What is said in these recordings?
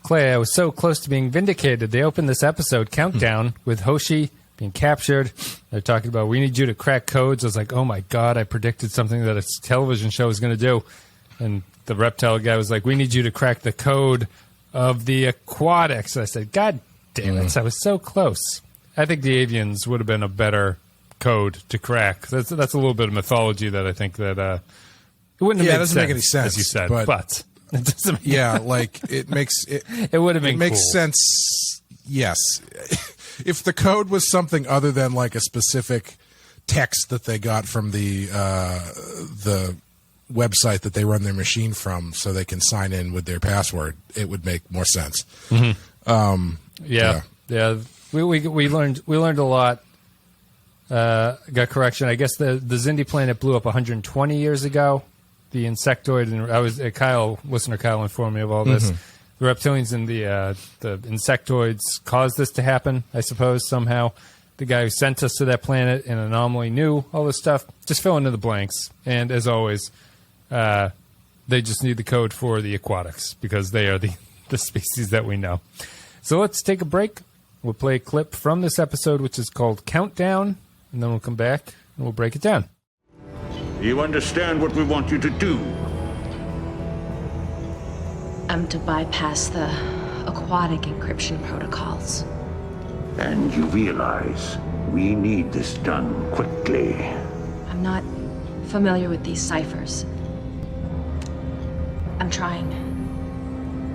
Clay, I was so close to being vindicated. They opened this episode, Countdown, with Hoshi being captured. They're talking about, we need you to crack codes. I was like, oh my God, I predicted something that a television show was going to do. And the reptile guy was like, we need you to crack the code of the Aquatics. I said, God damn it. I was so close. I think the avians would have been a better code to crack. That's a little bit of mythology that I think that it wouldn't have made doesn't sense, make any sense, as you said, but it doesn't yeah, like it makes it. It would have been. It makes cool. sense. Yes, if the code was something other than like a specific text that they got from the website that they run their machine from, so they can sign in with their password, it would make more sense. Yeah. We learned a lot. Got correction. I guess the Xindi planet blew up 120 years ago. The insectoid, and listener Kyle informed me of all this. The reptilians and the insectoids caused this to happen, I suppose, somehow. The guy who sent us to that planet, an anomaly, knew all this stuff. Just fill in the blanks. And as always, they just need the code for the aquatics because they are the species that we know. So let's take a break. We'll play a clip from this episode, which is called Countdown, and then we'll come back and we'll break it down. You understand what we want you to do? I'm to bypass the aquatic encryption protocols. And you realize we need this done quickly. I'm not familiar with these ciphers. I'm trying.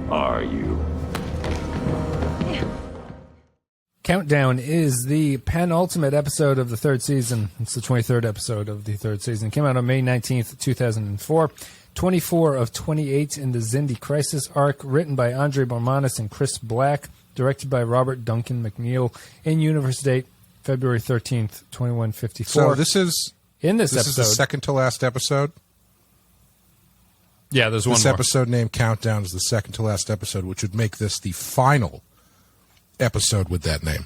Are you? Countdown is the penultimate episode of the third season. It's the 23rd episode of the third season. It came out on May 19th, 2004. 24 of 28 in the Xindi Crisis arc, written by Andre Bormanis and Chris Black, directed by Robert Duncan McNeil, in-universe date February 13th, 2154. So this is episode. Is the second to last episode? Yeah, there's one This more. episode named Countdown is the second to last episode, which would make this the final episode with that name.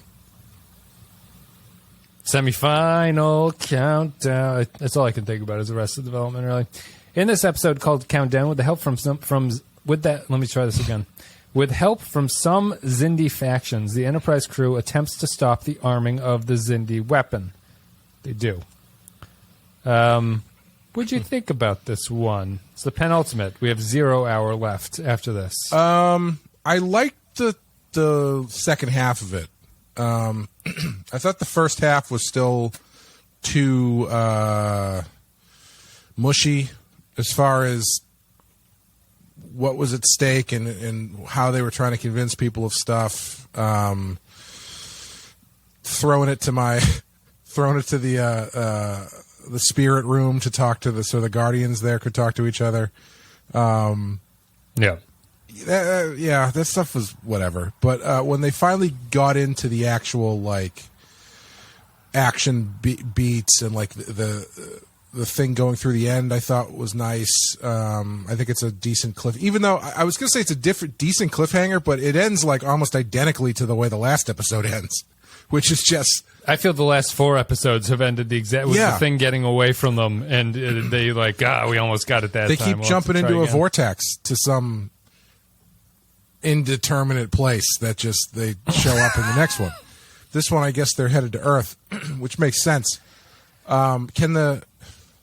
Semi-final countdown. That's all I can think about is the rest of the development, really. In this episode called Countdown, with the help With help from some Xindi factions, the Enterprise crew attempts to stop the arming of the Xindi weapon. They do. What'd you think about this one? It's the penultimate. We have 0 hour left after this. I liked the second half of it. I thought the first half was still too mushy as far as what was at stake and how they were trying to convince people of stuff. Throwing it to the spirit room to talk to so the Guardians there could talk to each other. Yeah. That stuff was whatever. But when they finally got into the actual like action beats and like the thing going through the end, I thought was nice. I think it's a decent cliff. Even though I was going to say it's a decent cliffhanger, but it ends like almost identically to the way the last episode ends, which is just. I feel the last 4 episodes have ended the exact with the thing getting away from them, and they like we almost got it that they time. Keep jumping into a vortex to some indeterminate place that just they show up in the next one. This one, I guess they're headed to Earth, which makes sense.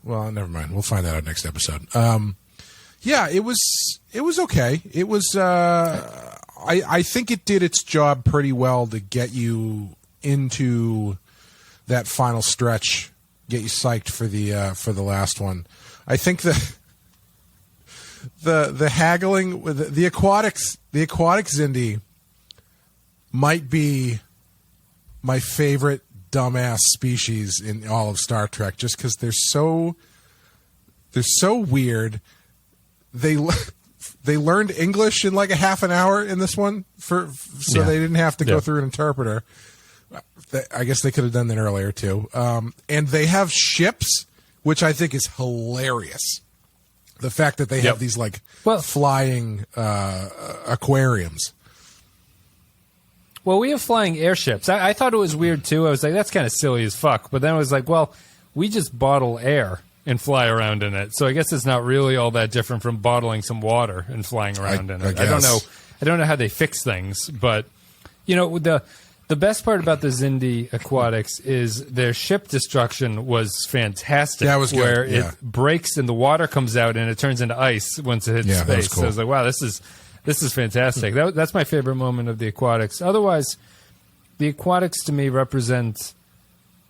Well, never mind. We'll find that out next episode. Yeah, it was okay. It was. I think it did its job pretty well to get you into that final stretch, get you psyched for the last one. I think the haggling with the aquatics Xindi might be my favorite dumbass species in all of Star Trek, just because they're so weird. They learned English in like a half an hour in this one, so they didn't have to go through an interpreter. I guess they could have done that earlier too. And they have ships, which I think is hilarious. The fact that they have these like flying aquariums. Well, we have flying airships. I thought it was weird too. I was like, that's kind of silly as fuck. But then I was like, well, we just bottle air and fly around in it. So I guess it's not really all that different from bottling some water and flying around in it. I don't know. I don't know how they fix things, but the best part about the Xindi Aquatics is their ship destruction was fantastic. That was good. Where it breaks and the water comes out and it turns into ice once it hits space. Cool. So I was like, wow, this is fantastic. That's my favorite moment of the Aquatics. Otherwise, the Aquatics to me represent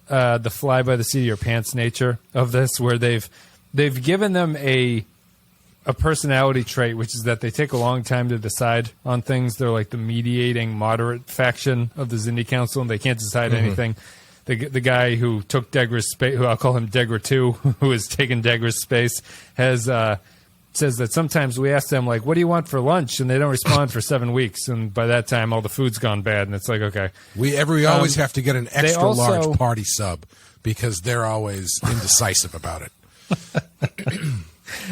the fly by the seat of your pants nature of this, where they've given them a personality trait, which is that they take a long time to decide on things. They're like the mediating moderate faction of the Xindi Council, and they can't decide anything. The guy who took Degra's space, who I'll call him Degra 2, who has taken Degra's space, has says that sometimes we ask them, like, what do you want for lunch? And they don't respond for 7 weeks. And by that time, all the food's gone bad. And it's like, okay. We always have to get an extra large party sub because they're always indecisive about it.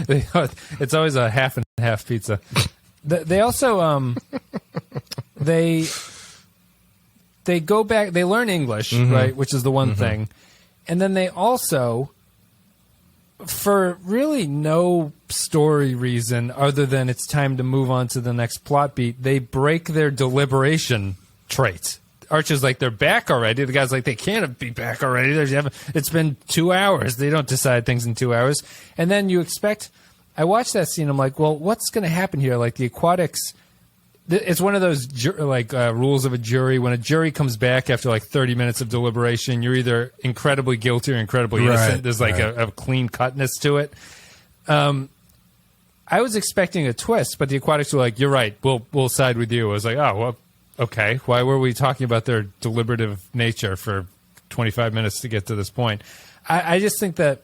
It's always a half and half pizza. They also they go back. They learn English, right, which is the one thing, and then they also, for really no story reason other than it's time to move on to the next plot beat, they break their deliberation trait. Archer's like, they're back already. The guy's like, they can't be back already. It's been 2 hours. They don't decide things in 2 hours. And then you expect... I watched that scene. I'm like, well, what's going to happen here? Like, the Aquatics... It's one of those rules of a jury. When a jury comes back after like 30 minutes of deliberation, you're either incredibly guilty or incredibly innocent. There's like a clean cutness to it. I was expecting a twist, but the Aquatics were like, you're right. We'll side with you. I was like, oh, well, okay, why were we talking about their deliberative nature for 25 minutes to get to this point? I just think that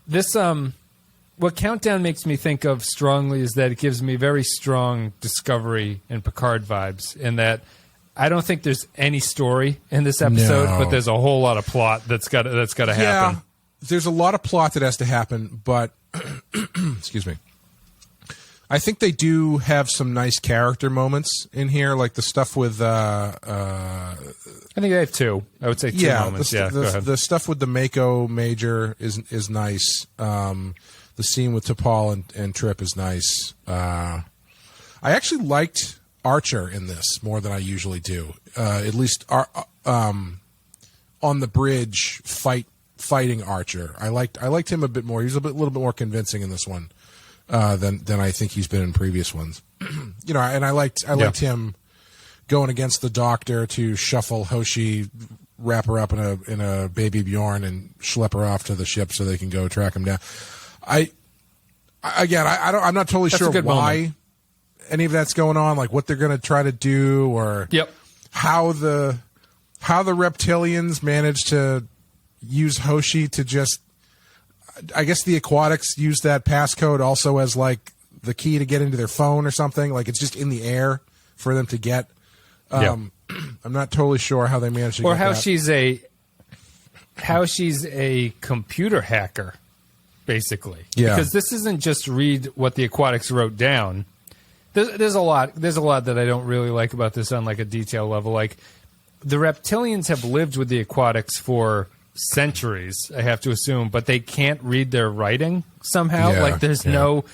this, what Countdown makes me think of strongly is that it gives me very strong Discovery and Picard vibes, in that I don't think there's any story in this episode, but there's a whole lot of plot that's got to happen. Yeah, there's a lot of plot that has to happen, but excuse me. I think they do have some nice character moments in here, like the stuff with. I think they have two. I would say two moments. Go ahead. The stuff with the Mako Major is nice. The scene with T'Pol and Trip is nice. I actually liked Archer in this more than I usually do. At least on the bridge fighting Archer. I liked him a bit more. He was a little bit more convincing in this one. Than I think he's been in previous ones. And I liked him going against the Doctor to shuffle Hoshi, wrap her up in a baby Bjorn, and schlep her off to the ship so they can go track him down. I'm not totally sure why any of that's going on, like what they're going to try to do, or how the reptilians managed to use Hoshi to just. I guess the Aquatics use that passcode also as like the key to get into their phone or something. Like it's just in the air for them to get. I'm not totally sure how they managed to. Or how she's a computer hacker, basically. Yeah. Because this isn't just read what the Aquatics wrote down. There's a lot that I don't really like about this on like a detail level. Like the reptilians have lived with the Aquatics for centuries, I have to assume, but they can't read their writing somehow. Like there's no,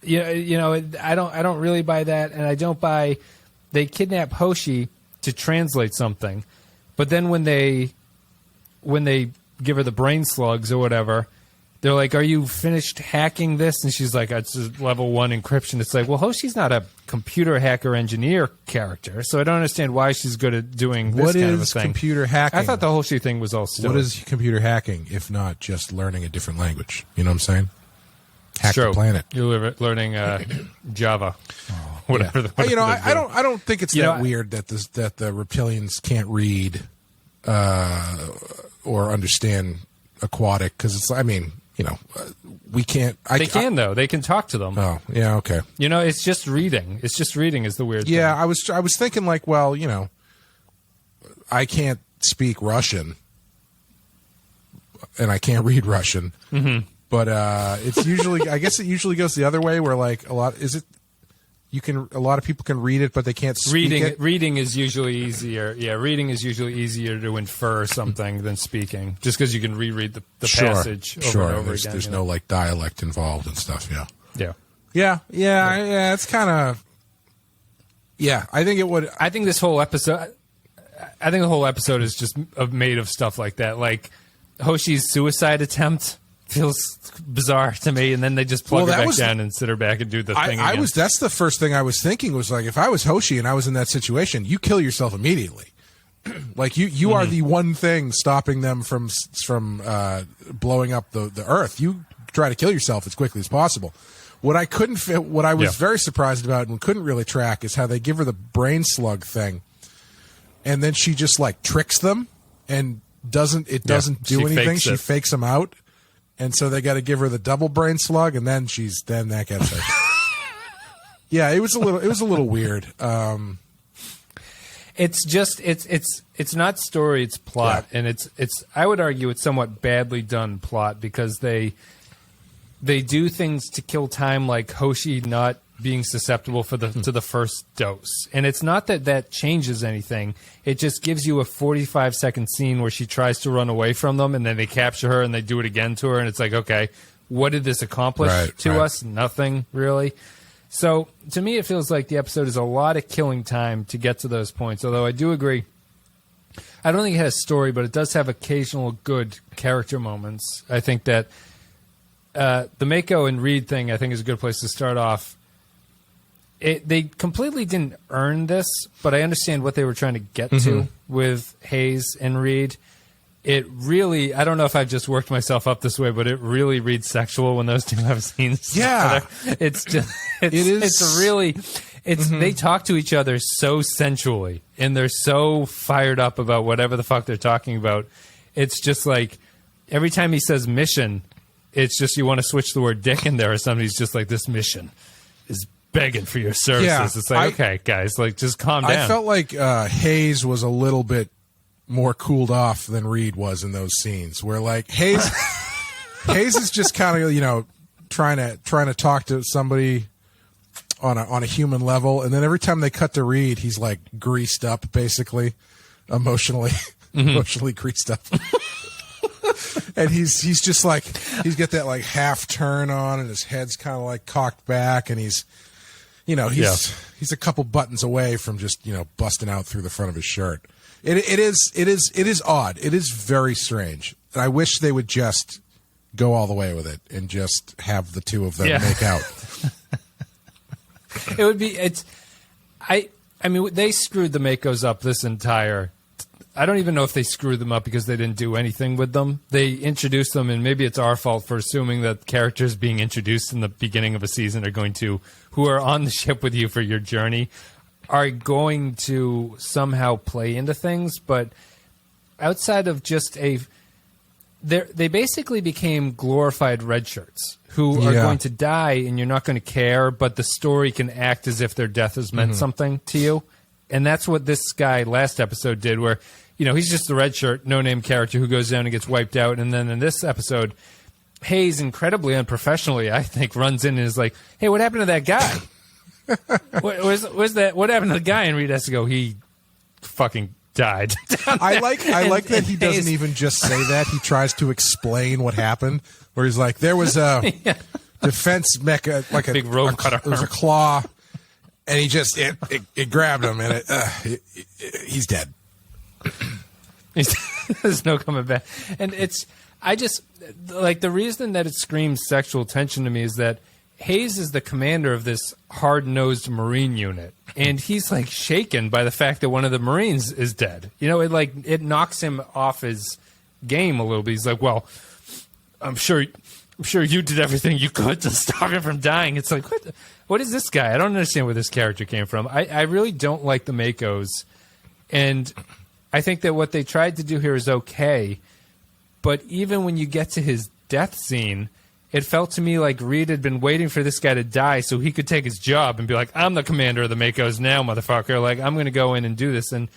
I don't really buy that, and I don't buy they kidnap Hoshi to translate something, but then when they give her the brain slugs or whatever, they're like, "Are you finished hacking this?" And she's like, "It's level 1 encryption." It's like, well, Hoshi's not a computer hacker engineer character, so I don't understand why she's good at doing this kind of a thing. What is computer hacking? I thought the Hoshi thing was all still. What is computer hacking if not just learning a different language? You know what I'm saying? Hack the planet. You're learning Java. Whatever. I don't think it's that weird that the reptilians can't read or understand aquatic, because it's. I mean. We can't. They can though. They can talk to them. Oh, yeah, okay. It's just reading. It's just reading is the weird thing. Yeah, I was thinking like, well, I can't speak Russian, and I can't read Russian. Mm-hmm. But it's usually, I guess it usually goes the other way, where like a lot is it. A lot of people can read it, but they can't speak it. Reading is usually easier. Yeah, reading is usually easier to infer something than speaking, just because you can reread the passage over and over again. There's no like dialect involved and stuff. Yeah. It's kind of. Yeah, I think it would. I think this whole episode. I think the whole episode is just made of stuff like that. Like Hoshi's suicide attempt feels bizarre to me, and then they just plug her back down and sit her back and do the thing again. That's the first thing I was thinking was like, if I was Hoshi and I was in that situation, you kill yourself immediately. Like you are the one thing stopping them from blowing up the Earth. You try to kill yourself as quickly as possible. What I was very surprised about and couldn't really track is how they give her the brain slug thing, and then she just like tricks them and doesn't do anything. She fakes them out. And so they got to give her the double brain slug, and then that gets her. Yeah, it was a little weird. It's not story, it's plot, and it's I would argue it's somewhat badly done plot because they do things to kill time, like Hoshi not being susceptible to the first dose. And it's not that changes anything. It just gives you a 45-second scene where she tries to run away from them, and then they capture her and they do it again to her, and it's like, okay, what did this accomplish to us? Nothing, really. So to me, it feels like the episode is a lot of killing time to get to those points, although I do agree. I don't think it has a story, but it does have occasional good character moments. I think that the Mako and Reed thing, I think, is a good place to start off. They completely didn't earn this, but I understand what they were trying to get to with Hayes and Reed. It really, I don't know if I've just worked myself up this way, but it really reads sexual when those two have scenes together. It's just, they talk to each other so sensually, and they're so fired up about whatever the fuck they're talking about. It's just like, every time he says mission, it's just you want to switch the word dick in there or something. He's just like, this mission is begging for your services. Yeah, it's like, okay, guys, like, just calm down. I felt like Hayes was a little bit more cooled off than Reed was in those scenes, where like Hayes is just kind of trying to talk to somebody on a human level, and then every time they cut to Reed, he's like greased up, basically emotionally greased up. And he's just like, he's got that like half turn on, and his head's kind of like cocked back, and he's a couple buttons away from just busting out through the front of his shirt. It is odd. It is very strange. And I wish they would just go all the way with it and just have the two of them make out. It would be. I mean, they screwed the Makos up this entire. I don't even know if they screwed them up because they didn't do anything with them. They introduced them, and maybe it's our fault for assuming that characters being introduced in the beginning of a season who are on the ship with you for your journey, are going to somehow play into things. But outside of just they basically became glorified red shirts who are going to die, and you're not going to care, but the story can act as if their death has meant something to you. And that's what this guy last episode did, where he's just the red shirt, no-name character who goes down and gets wiped out. And then in this episode, Hayes, incredibly unprofessionally, I think, runs in and is like, hey, what happened to that guy? Where's that? What happened to the guy? And Reed has to go, he fucking died. I like that he doesn't even just say that. He tries to explain what happened, where he's like, there was a defense mecha, like big rope cutter. There was a claw, and he just it grabbed him, and he's dead. There's no coming back. And I just like, the reason that it screams sexual tension to me is that Hayes is the commander of this hard-nosed Marine unit, and he's like shaken by the fact that one of the Marines is dead. It knocks him off his game a little bit. He's like, well, I'm sure you did everything you could to stop him from dying. It's like, what is this guy? I don't understand where this character came from. I really don't like the Makos, and I think that what they tried to do here is okay, but even when you get to his death scene, it felt to me like Reed had been waiting for this guy to die so he could take his job and be like, I'm the commander of the Makos now, motherfucker. Like, I'm going to go in and do this. And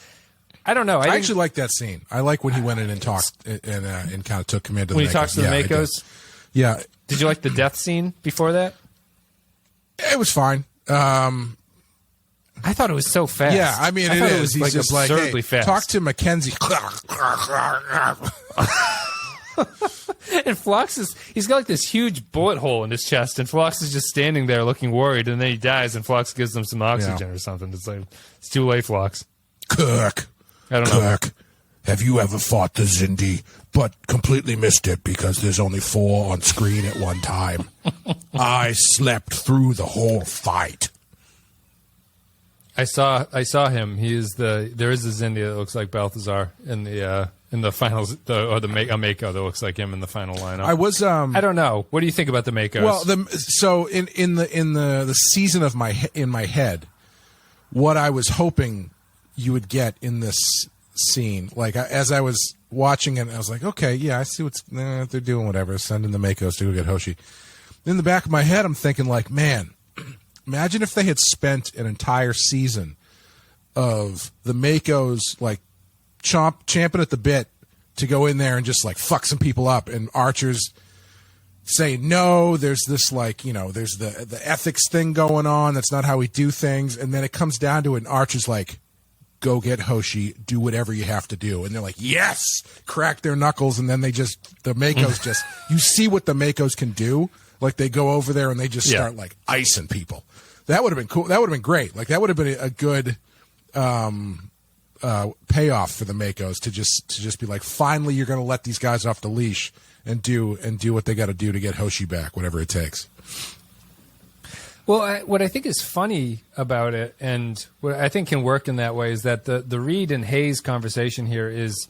I don't know. I actually like that scene. I like when he went in and talked and kind of took command of the Makos. When he talks to the Makos? Yeah. Did you like the death scene before that? It was fine. I thought it was so fast. Yeah, I mean, I thought it was is. He's just like, absurdly hey, fast. talk to Mackenzie. And Phlox he's got like this huge bullet hole in his chest, and Phlox is just standing there looking worried, and then he dies, and Phlox gives him some oxygen or something. It's like, it's too late, Phlox. Kirk. I don't know. Kirk, have you ever fought the Xindi, but completely missed it because there's only 4 on screen at one time? I slept through the whole fight. I saw him. There is a Xindi that looks like Balthazar in the finals, a Mako that looks like him in the final lineup. I don't know. What do you think about the Makos? Well, so in the season of in my head, what I was hoping you would get in this scene, like as I was watching it, I was like, okay, yeah, I see they're doing whatever, sending the Makos to go get Hoshi. In the back of my head, I'm thinking like, man, imagine if they had spent an entire season of the Makos like champing at the bit to go in there and just like fuck some people up, and Archer's saying no, there's this like, there's the ethics thing going on, that's not how we do things, and then it comes down to it and Archer's like, go get Hoshi, do whatever you have to do, and they're like, yes, crack their knuckles, and then the Makos just, you see what the Makos can do, like they go over there and they just start like icing people. That would have been cool. That would have been great. Like that would have been a good payoff for the Makos to just be like, finally, you're going to let these guys off the leash and do what they got to do to get Hoshi back, whatever it takes. Well, what I think is funny about it, and what I think can work in that way, is that the Reed and Hayes conversation here is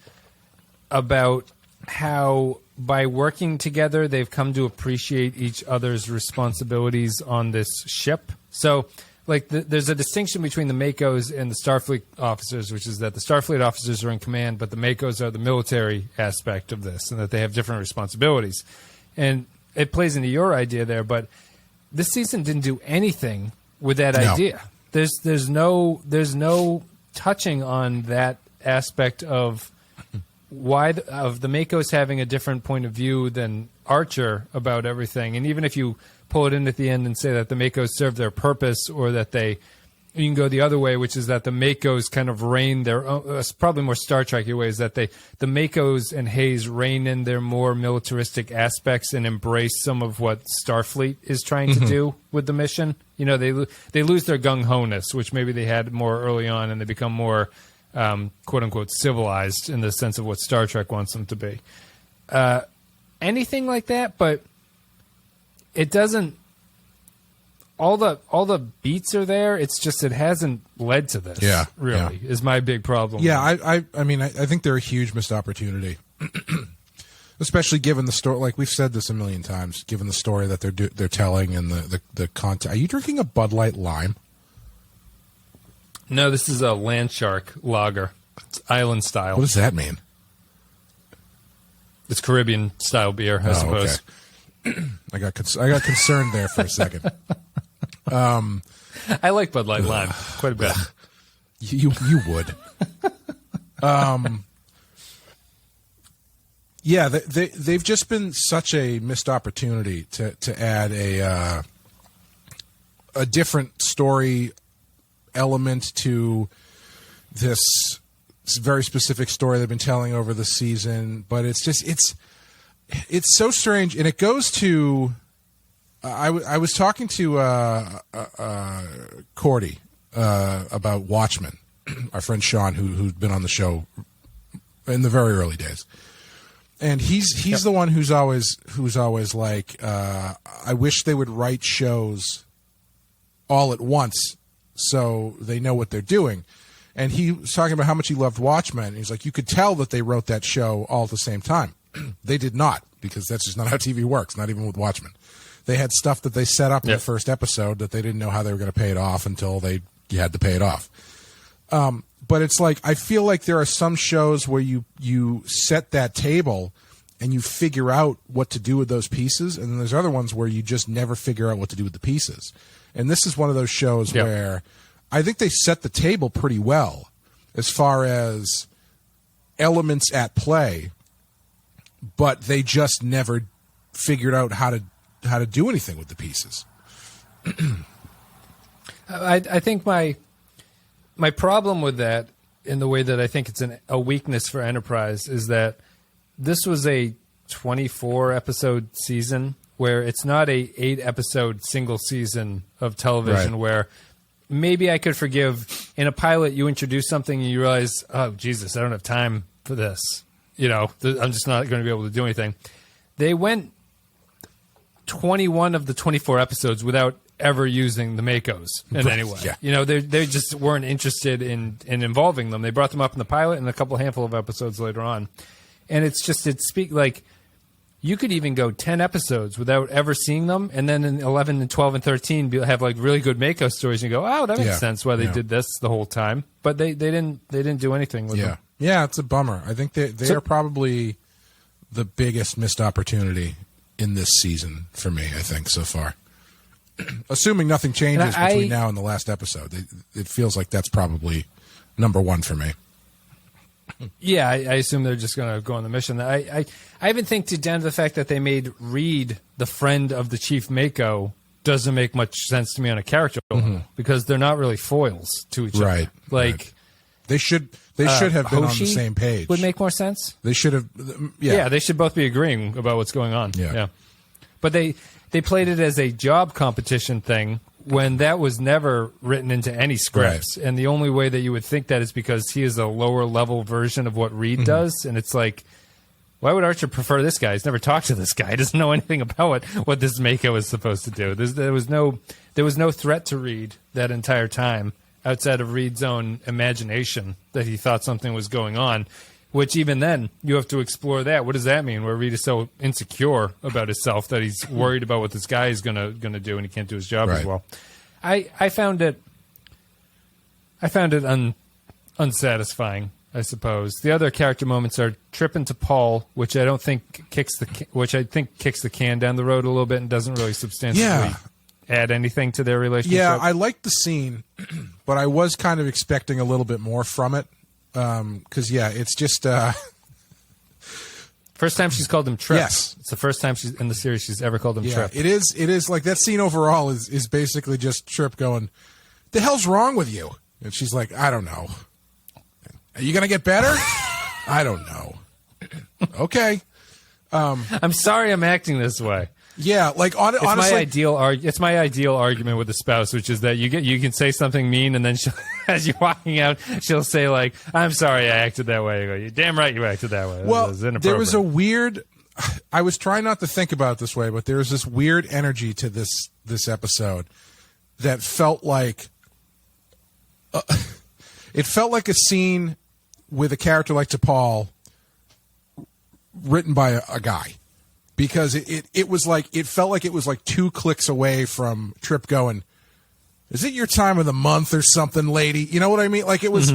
about how by working together they've come to appreciate each other's responsibilities on this ship. So, like, there's a distinction between the Makos and the Starfleet officers, which is that the Starfleet officers are in command, but the Makos are the military aspect of this, and that they have different responsibilities. And it plays into your idea there, but this season didn't do anything with that idea. There's no touching on that aspect of of the Makos having a different point of view than Archer about everything. And even if you pull it in at the end and say that the Makos serve their purpose, or that you can go the other way, which is that the Makos kind of reign their own, probably more Star Trek-y ways, that the Makos and Hayes reign in their more militaristic aspects and embrace some of what Starfleet is trying to do with the mission. They lose their gung-ho-ness, which maybe they had more early on, and they become more quote-unquote civilized in the sense of what Star Trek wants them to be. Anything like that, but it doesn't. All the beats are there. It's just it hasn't led to this. Yeah, really is my big problem. Yeah, I mean, I think they're a huge missed opportunity, especially given the story. Like we've said this a million times, given the story that they're telling and the content. Are you drinking a Bud Light Lime? No, this is a Land Shark lager. It's island style. What does that mean? It's Caribbean style beer, I suppose. Okay. I got concerned there for a second. I like Bud Light Lime quite a bit. You would. Yeah, they've just been such a missed opportunity to add a different story element to this very specific story they've been telling over the season. But it's so strange, and it goes to. I was talking to Cordy about Watchmen, our friend Sean, who'd been on the show in the very early days, and he's the one who's always like, I wish they would write shows all at once so they know what they're doing. And he was talking about how much he loved Watchmen. He's like, you could tell that they wrote that show all at the same time. They did not, because that's just not how TV works, not even with Watchmen. They had stuff that they set up in the first episode that they didn't know how they were going to pay it off until you had to pay it off. But it's like, I feel like there are some shows where you set that table and you figure out what to do with those pieces, and then there's other ones where you just never figure out what to do with the pieces. And this is one of those shows where I think they set the table pretty well as far as elements at play, but they just never figured out how to do anything with the pieces. I think My problem with that, in the way that I think it's a weakness for Enterprise, is that this was a 24-episode season where it's not a 8-episode single season of television where maybe I could forgive in a pilot you introduce something and you realize, oh, Jesus, I don't have time for this. I'm just not going to be able to do anything. They went 21 of the 24 episodes without ever using the Makos in any way. Yeah. They just weren't interested in involving them. They brought them up in the pilot and a handful of episodes later on. And it's like you could even go 10 episodes without ever seeing them, and then in 11 and 12 and 13 have like really good Mako stories, and you go, oh, that makes sense why they did this the whole time. But they didn't do anything with them. Yeah, it's a bummer. I think they are probably the biggest missed opportunity in this season for me, I think, so far. Assuming nothing changes between now and the last episode, it feels like that's probably number one for me. Yeah, I assume they're just going to go on the mission. I even think down to the fact that they made Reed the friend of the Chief Mako doesn't make much sense to me on a character level because they're not really foils to each other. Like they should have been on the same page. Would make more sense. They should have. Yeah, they should both be agreeing about what's going on. Yeah. But they played it as a job competition thing when that was never written into any scripts. And the only way that you would think that is because he is a lower level version of what Reed does. And it's like, why would Archer prefer this guy? He's never talked to this guy. He doesn't know anything about what this Mako is supposed to do. There was no threat to Reed that entire time outside of Reed's own imagination that he thought something was going on. Which even then, you have to explore that. What does that mean? Where Reed is so insecure about himself that he's worried about what this guy is gonna do, and he can't do his job as well. I found it unsatisfying, I suppose. The other character moments are tripping to Paul, which I think kicks the can down the road a little bit and doesn't really substantially add anything to their relationship. Yeah, I liked the scene, but I was kind of expecting a little bit more from it. Because it's just first time she's called him Trip. Yes, it's the first time she's in the series she's ever called him Trip. It is like that scene overall is basically just Trip going, "The hell's wrong with you?" And she's like, "I don't know. Are you gonna get better? I don't know. Okay. I'm sorry, I'm acting this way." Yeah, like honestly, it's my ideal argument with a spouse, which is that you can say something mean, and then as you're walking out, she'll say like, "I'm sorry, I acted that way." You go, "You're damn right, you acted that way." Well, there was a weird. I was trying not to think about it this way, but there was this weird energy to this episode that felt like it felt like a scene with a character like T'Pol written by a guy. Because it was like it felt like it was like 2 clicks away from Trip going, "Is it your time of the month or something, lady?" You know what I mean? Like it was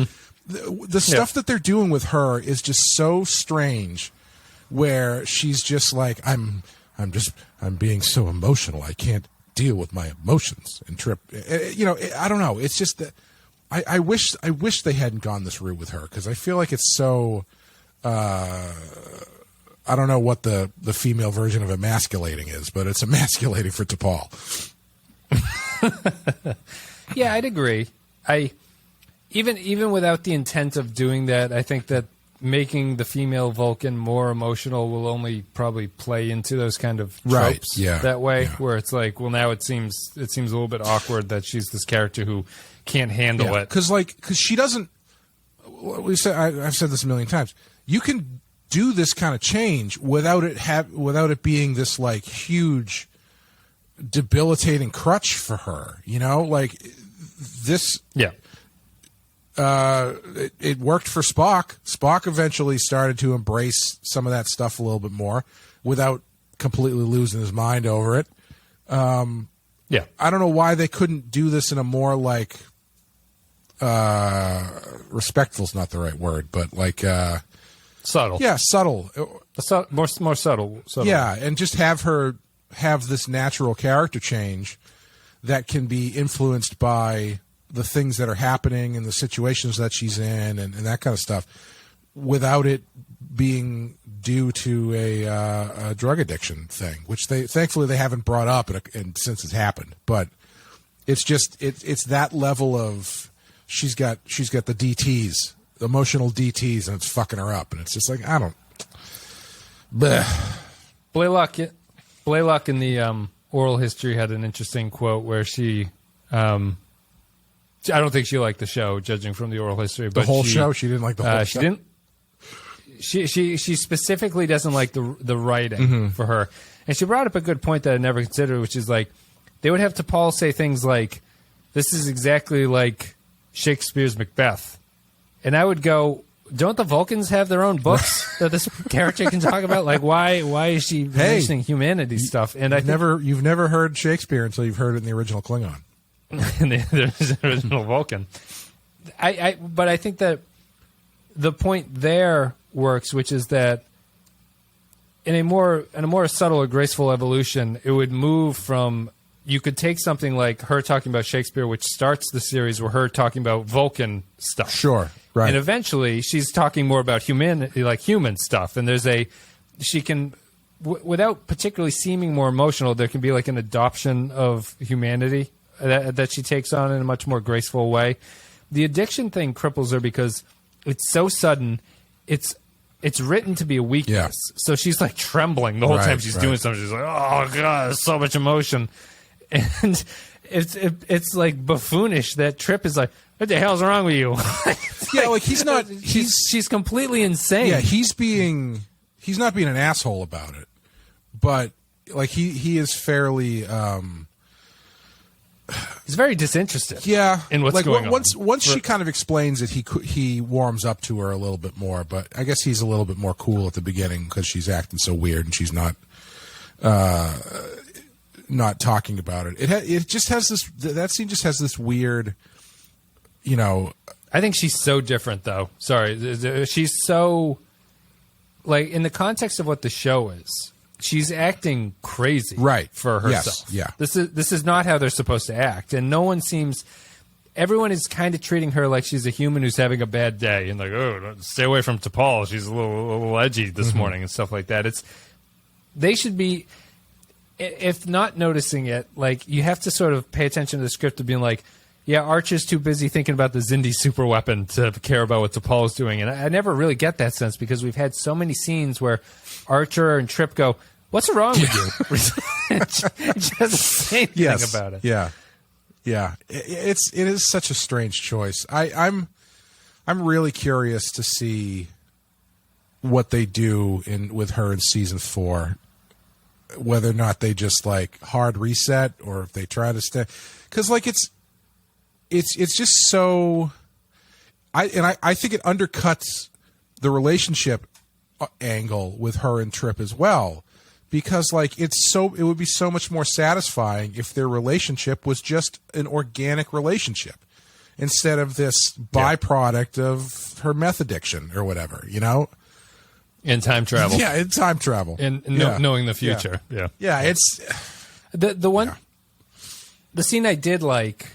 the stuff that they're doing with her is just so strange. Where she's just like, I'm being so emotional. I can't deal with my emotions. And Trip, I don't know. It's just that I wish they hadn't gone this route with her because I feel like it's so. I don't know what the female version of emasculating is, but it's emasculating for T'Pol. Yeah, I'd agree. Even without the intent of doing that, I think that making the female Vulcan more emotional will only probably play into those kind of tropes that way, where it's like, well, now it seems a little bit awkward that she's this character who can't handle it. Because she doesn't. I've said this a million times. You can do this kind of change without it being this like huge debilitating crutch for her, like this. It worked for Spock. Spock eventually started to embrace some of that stuff a little bit more without completely losing his mind over it. I don't know why they couldn't do this in a more like respectful's not the right word, but like subtle. Yeah, subtle. More subtle. Yeah, and just have her have this natural character change that can be influenced by the things that are happening and the situations that she's in and that kind of stuff without it being due to a drug addiction thing, which thankfully they haven't brought up and since it's happened. But it's just it's that level of she's got the DTs, emotional DTs, and it's fucking her up, and it's just like I don't. Bleh. Blaylock in the oral history had an interesting quote where she. I don't think she liked the show, judging from the oral history. But the whole show, she didn't like the whole show. She didn't. She specifically doesn't like the writing for her, and she brought up a good point that I never considered, which is like they would have T'Pol say things like, "This is exactly like Shakespeare's Macbeth," and I would go, "Don't the Vulcans have their own books that this character can talk about? Like, why is she mentioning humanity stuff?" And you've never heard Shakespeare until you've heard it in the original Klingon. In the original Vulcan. But I think that the point there works, which is that in a more subtle or graceful evolution, it would move from, you could take something like her talking about Shakespeare, which starts the series with her talking about Vulcan stuff. Sure, right. And eventually she's talking more about human stuff. And she can, without particularly seeming more emotional, there can be like an adoption of humanity that she takes on in a much more graceful way. The addiction thing cripples her because it's so sudden. It's written to be a weakness. Yeah. So she's like trembling the whole time she's doing something. She's like, oh God, there's so much emotion. And it's like buffoonish. That Trip is like, what the hell's wrong with you? Yeah, like he's not. She's completely insane. Yeah, he's not being an asshole about it, but like he is fairly. He's very disinterested. Yeah, in what's going on. Once she kind of explains it, he warms up to her a little bit more. But I guess he's a little bit more cool at the beginning because she's acting so weird and she's not talking about it. It just has this. That scene just has this weird, I think she's so different, though. Sorry, she's so like in the context of what the show is. She's acting crazy, right, for herself. Yes, yeah. This is not how they're supposed to act, and no one seems. Everyone is kind of treating her like she's a human who's having a bad day, and like, oh, stay away from T'Pol. She's a little edgy this morning and stuff like that. They should be, if not noticing it, like you have to sort of pay attention to the script of being like, yeah, Archer's too busy thinking about the Xindi super weapon to care about what T'Pol's doing. And I never really get that sense because we've had so many scenes where Archer and Trip go, what's wrong with you? Just say anything about it. Yeah. Yeah. It is such a strange choice. I'm really curious to see what they do with her in season 4. Whether or not they just like hard reset or if they try to stay. Because like it's just so. I think it undercuts the relationship angle with her and Trip as well, because like it would be so much more satisfying if their relationship was just an organic relationship instead of this byproduct of her meth addiction or whatever, in time travel. Yeah, in time travel, and knowing the future. Yeah. It's the one. The scene I did like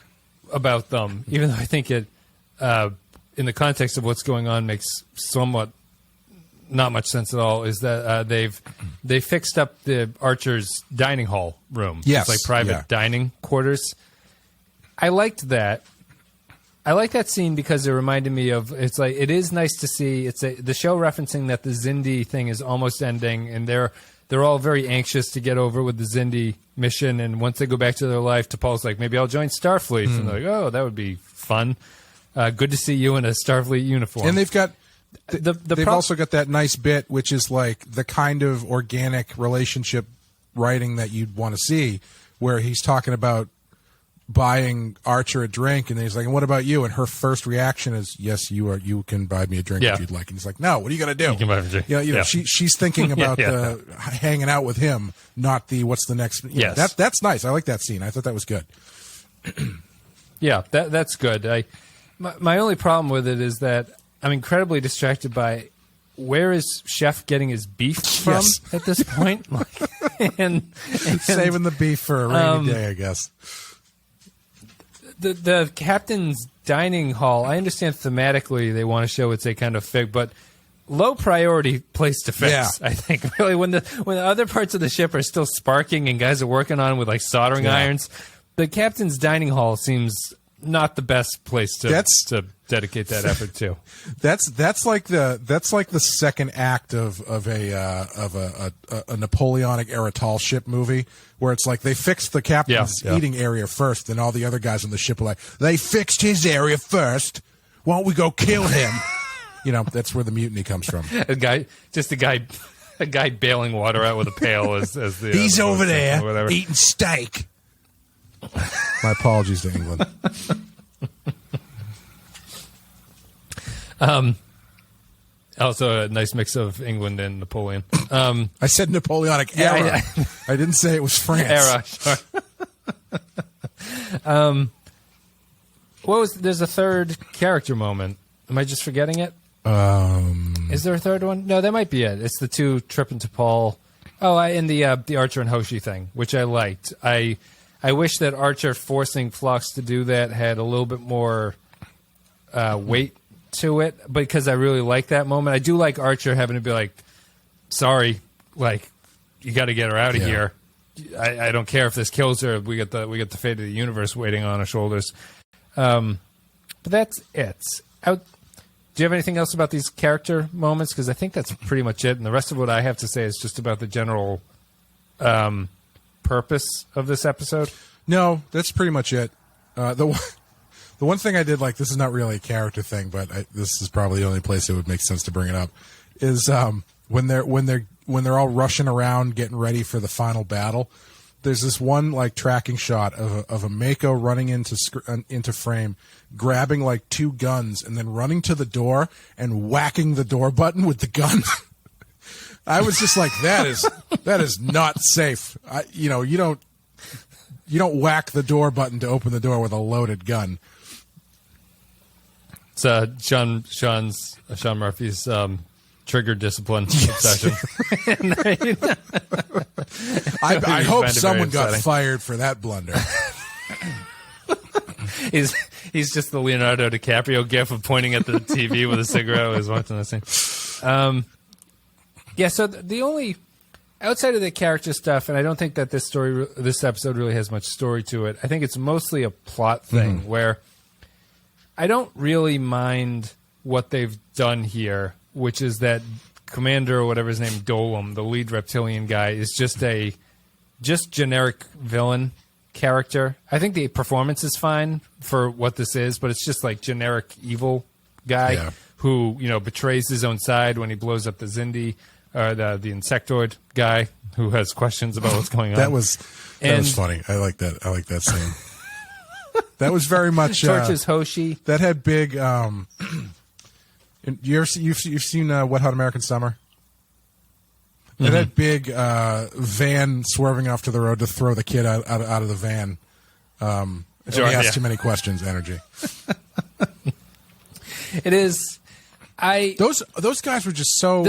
about them, even though I think it, in the context of what's going on, makes somewhat not much sense at all, is that they fixed up the Archer's dining hall room. Yes, it's like private dining quarters. I liked that. I like that scene because it reminded me of, it's like, it is nice to see, the show referencing that the Xindi thing is almost ending, and they're all very anxious to get over with the Xindi mission, and once they go back to their life, T'Pol's like, maybe I'll join Starfleet. And they're like, oh, that would be fun. Good to see you in a Starfleet uniform. And they've got they've also got that nice bit, which is like the kind of organic relationship writing that you'd want to see, where he's talking about buying Archer a drink, and he's like, and what about you? And her first reaction is, yes, you can buy me a drink if you'd like. And he's like, no, what are you going to do? You can buy me a drink. She's thinking about the hanging out with him, not the what's the next. Yes. That's nice. I like that scene. I thought that was good. Yeah, that's good. My only problem with it is that I'm incredibly distracted by where is Chef getting his beef from at this point? and saving the beef for a rainy day, I guess. The captain's dining hall, I understand thematically they want to show it's a kind of fig, but low priority place to fix. Yeah. I think really when the other parts of the ship are still sparking and guys are working on with like soldering irons, the captain's dining hall seems not the best place to dedicate that effort to. That's like the second act of a Napoleonic era tall ship movie where it's like they fixed the captain's eating area first, and all the other guys on the ship are like, they fixed his area first. Why don't we go kill him? That's where the mutiny comes from. A guy bailing water out with a pail as the he's over there eating steak. My apologies to England. Also, a nice mix of England and Napoleon. I said Napoleonic era. I didn't say it was France. Era. Sure. There's a third character moment. Am I just forgetting it? Is there a third one? No, that might be it. It's the two tripping to Paul. Oh, and the Archer and Hoshi thing, which I liked. I wish that Archer forcing Phlox to do that had a little bit more weight to it, because I really like that moment. I do like Archer having to be like, sorry, like, you got to get her out of here. I don't care if this kills her. We got the fate of the universe waiting on our shoulders. But that's it. Do you have anything else about these character moments? Because I think that's pretty much it. And the rest of what I have to say is just about the general purpose of this episode. No, that's pretty much it. The one thing I did like, this is not really a character thing, but this is probably the only place it would make sense to bring it up, is when they're all rushing around getting ready for the final battle. There's this one like tracking shot of a Mako running into frame, grabbing like two guns, and then running to the door and whacking the door button with the gun. I was just like, that is not safe. You don't whack the door button to open the door with a loaded gun. It's Sean Murphy's trigger discipline obsession. I hope someone got fired for that blunder. He's just the Leonardo DiCaprio gif of pointing at the TV with a cigarette while he's watching this thing. So the only outside of the character stuff, and I don't think that this episode really has much story to it. I think it's mostly a plot thing where I don't really mind what they've done here, which is that Commander or whatever his name, Golem, the lead reptilian guy, is just generic villain character. I think the performance is fine for what this is, but it's just like generic evil guy who betrays his own side when he blows up the Xindi, or the insectoid guy who has questions about what's going on. That was funny. I like that. I like that scene. That was very much Torches Hoshi. That had big. You've seen Wet Hot American Summer? It had big van swerving off to the road to throw the kid out of the van. He asked too many questions. Energy. It is. Those guys were just so.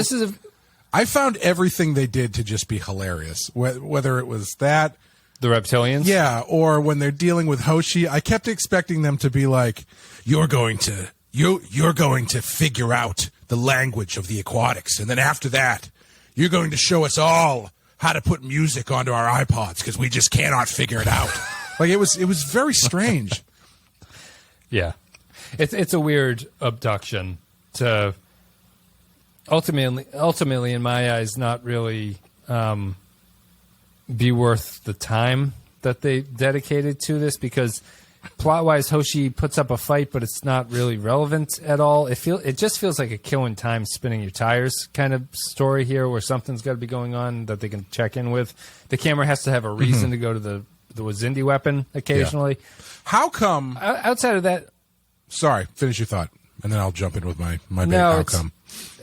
I found everything they did to just be hilarious. Whether it was that. The reptilians? Yeah, or when they're dealing with Hoshi, I kept expecting them to be like, you're going to figure out the language of the Aquatics, and then after that, you're going to show us all how to put music onto our iPods because we just cannot figure it out. Like it was very strange. Yeah. It's a weird abduction to ultimately in my eyes not really be worth the time that they dedicated to this, because plot-wise Hoshi puts up a fight, but it's not really relevant at all. It just feels like a killing time spinning your tires kind of story here, where something's got to be going on that they can check in with. The camera has to have a reason to go to the Xindi weapon occasionally. Yeah. How come outside of that? Sorry, finish your thought, and then I'll jump in with my big how come.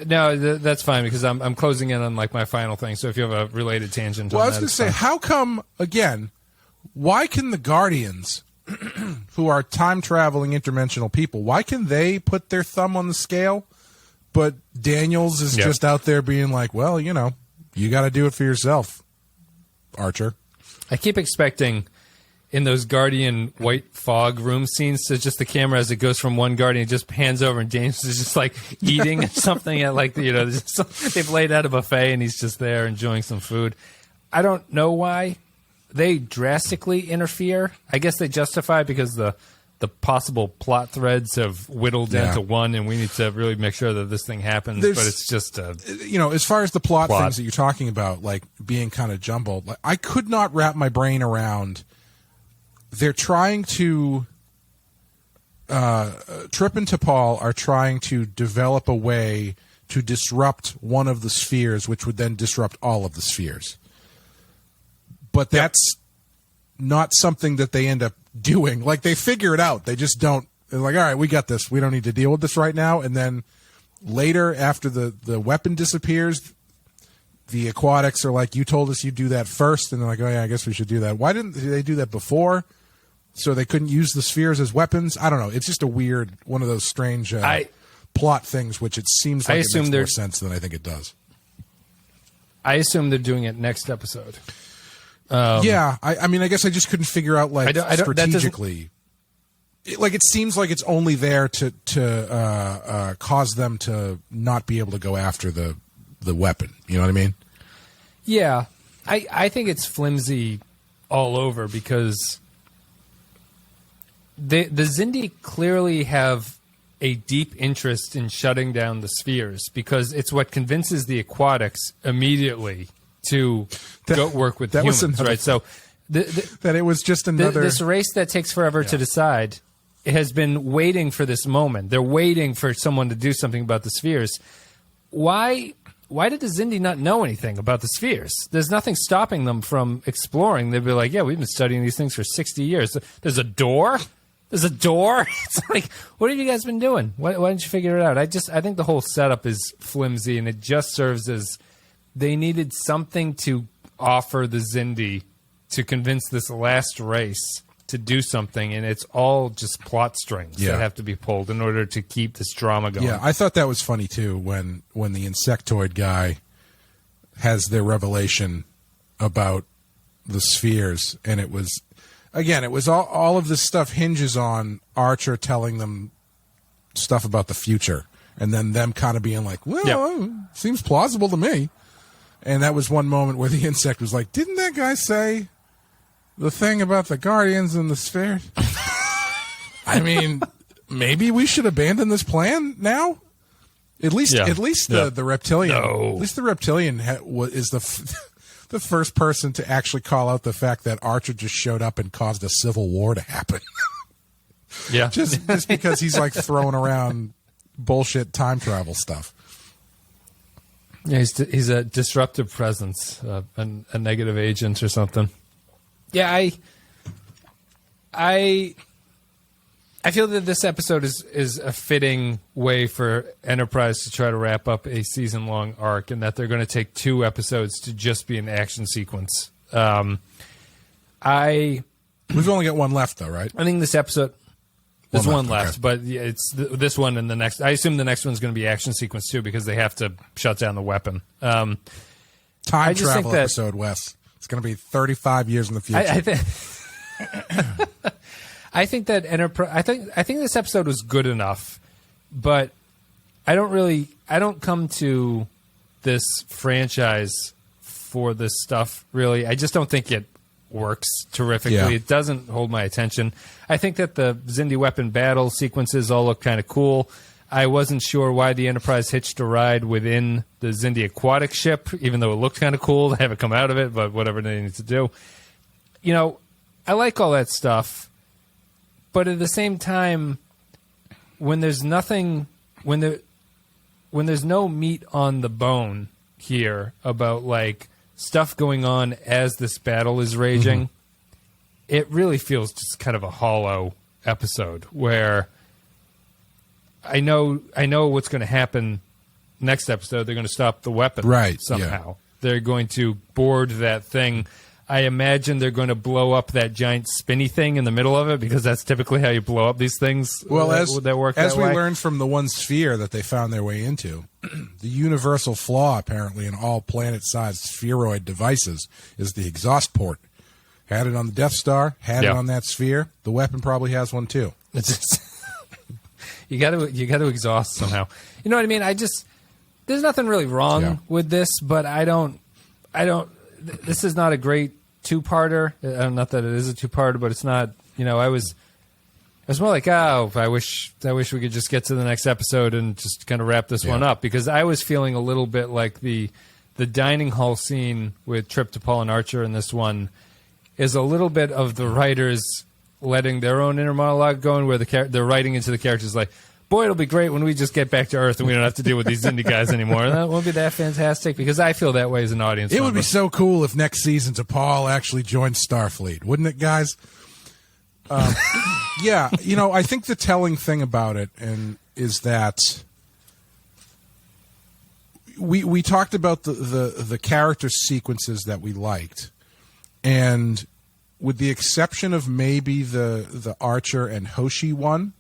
No, that's fine, because I'm closing in on like my final thing. So if you have a related tangent, I was going to say, how come again? Why can the Guardians, who are time traveling interdimensional people, why can they put their thumb on the scale, but Daniels is just out there being like, well, you got to do it for yourself, Archer. I keep expecting in those Guardian white fog room scenes, so just the camera as it goes from one Guardian just pans over and James is just like eating something at like they've laid out a buffet and he's just there enjoying some food. I don't know why they drastically interfere. I guess they justify because the the possible plot threads have whittled down to one, and we need to really make sure that this thing happens. But it's just as far as the plot things that you're talking about, like being kind of jumbled, like, I could not wrap my brain around. They're trying to Trip and T'Pol are trying to develop a way to disrupt one of the spheres, which would then disrupt all of the spheres. But that's not something that they end up doing. Like, they figure it out. They just don't. They're like, all right, we got this. We don't need to deal with this right now. And then later, after the weapon disappears, the Aquatics are like, you told us you'd do that first. And they're like, oh, yeah, I guess we should do that. Why didn't they do that before? So they couldn't use the spheres as weapons? I don't know. It's just a weird, one of those strange plot things, which it seems like it makes more sense than I think it does. I assume they're doing it next episode. I mean, I guess I just couldn't figure out, like, strategically. It seems like it's only there to cause them to not be able to go after the weapon. You know what I mean? Yeah. I think it's flimsy all over because the Xindi clearly have a deep interest in shutting down the spheres because it's what convinces the Aquatics immediately to go work with humans, right? So that it was just another this race that takes forever to decide. It has been waiting for this moment. They're waiting for someone to do something about the spheres. Why did the Xindi not know anything about the spheres? There's nothing stopping them from exploring. They'd be like, yeah, we've been studying these things for 60 years. There's a door? There's a door? It's like, what have you guys been doing? Why didn't you figure it out? I think the whole setup is flimsy, and it just serves as they needed something to offer the Xindi to convince this last race to do something, and it's all just plot strings that have to be pulled in order to keep this drama going. Yeah, I thought that was funny, too, when the insectoid guy has their revelation about the spheres, and it was, again, it was all of this stuff hinges on Archer telling them stuff about the future, and then them kind of being like, well, seems plausible to me. And that was one moment where the insect was like, didn't that guy say the thing about the Guardians and the sphere? I mean, maybe we should abandon this plan now. At least the reptilian. No. At least the reptilian is the first person to actually call out the fact that Archer just showed up and caused a civil war to happen. Yeah, just because he's like throwing around bullshit time travel stuff. Yeah, he's a disruptive presence, a negative agent or something. Yeah, I feel that this episode is a fitting way for Enterprise to try to wrap up a season-long arc, and that they're going to take 2 episodes to just be an action sequence. We've only got one left, though, right? I think this episode. There's one left, okay. but it's this one and the next. I assume the next one's going to be action sequence too, because they have to shut down the weapon. Time travel episode, Wes. It's going to be 35 years in the future. I think that Enterprise. I think this episode was good enough, but I don't come to this franchise for this stuff. Really, I just don't think it works terrifically. Yeah. It doesn't hold my attention. I think that the Xindi weapon battle sequences all look kind of cool. I wasn't sure why the Enterprise hitched a ride within the Xindi aquatic ship, even though it looked kind of cool to have it come out of it, but whatever they need to do. You know, I like all that stuff, but at the same time, when there's nothing, when there's no meat on the bone here about, like, stuff going on as this battle is raging, it really feels just kind of a hollow episode where I know what's going to happen next episode. They're going to stop the weapon somehow. Yeah. They're going to board that thing. I imagine they're going to blow up that giant spinny thing in the middle of it, because that's typically how you blow up these things. Well, as we way. learned from the one sphere that they found their way into, the universal flaw apparently in all planet-sized spheroid devices is the exhaust port. Had it on the Death Star, had it on that sphere. The weapon probably has one too. It's just you got to exhaust somehow. You know what I mean? There's nothing really wrong with this, but I don't. This is not a great two-parter. Not that it is a two-parter, but it's not. You know, I was It's more like, oh, I wish we could just get to the next episode and just kind of wrap this one up, because I was feeling a little bit like the dining hall scene with Trip to Paul and Archer in this one is a little bit of the writers letting their own inner monologue going, where they're writing into the characters like, boy, it'll be great when we just get back to Earth and we don't have to deal with these Xindi guys anymore. And that won't be that fantastic, because I feel that way as an audience It member. would be so cool if next season T'Pol actually joined Starfleet, wouldn't it, guys? Yeah, I think the telling thing about it is that we talked about the character sequences that we liked, and with the exception of maybe the Archer and Hoshi one,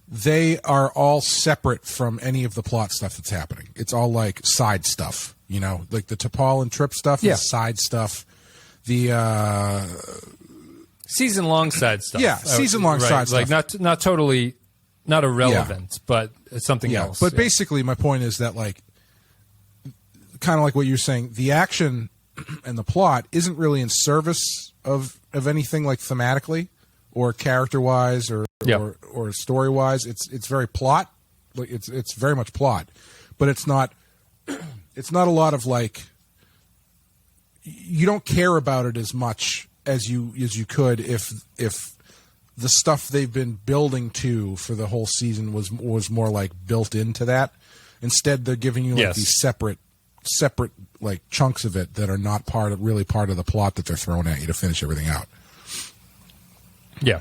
they are all separate from any of the plot stuff that's happening. It's all like side stuff, like the T'Pol and Trip stuff is side stuff. The season-long side stuff. Yeah, season-long side stuff. Like not totally, not irrelevant, but it's something else. But basically, my point is that, like, kind of like what you're saying, the action and the plot isn't really in service of anything, like thematically or character-wise or story-wise. It's very plot. Like it's very much plot, but it's not a lot of, like, you don't care about it as much as you could if the stuff they've been building to for the whole season was more like built into that. Instead, they're giving you like these separate like chunks of it that are not part of the plot that they're throwing at you to finish everything out. Yeah,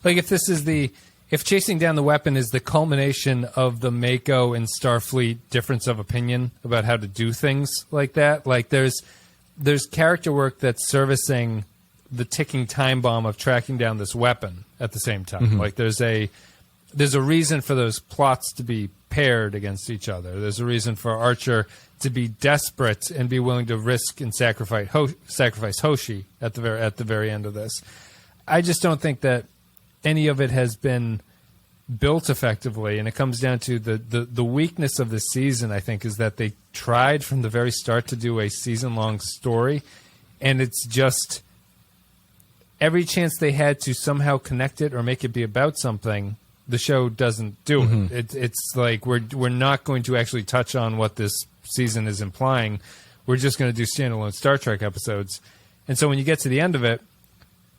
like if chasing down the weapon is the culmination of the Mako and Starfleet difference of opinion about how to do things like that, like there's character work that's servicing the ticking time bomb of tracking down this weapon at the same time. Mm-hmm. Like there's a reason for those plots to be paired against each other. There's a reason for Archer to be desperate and be willing to risk and sacrifice Hoshi at the very end of this. I just don't think that any of it has been built effectively, and it comes down to the weakness of this season, I think, is that they tried from the very start to do a season-long story, and it's just every chance they had to somehow connect it or make it be about something, the show doesn't do it. It's like we're not going to actually touch on what this season is implying. We're just going to do standalone Star Trek episodes. And so when you get to the end of it,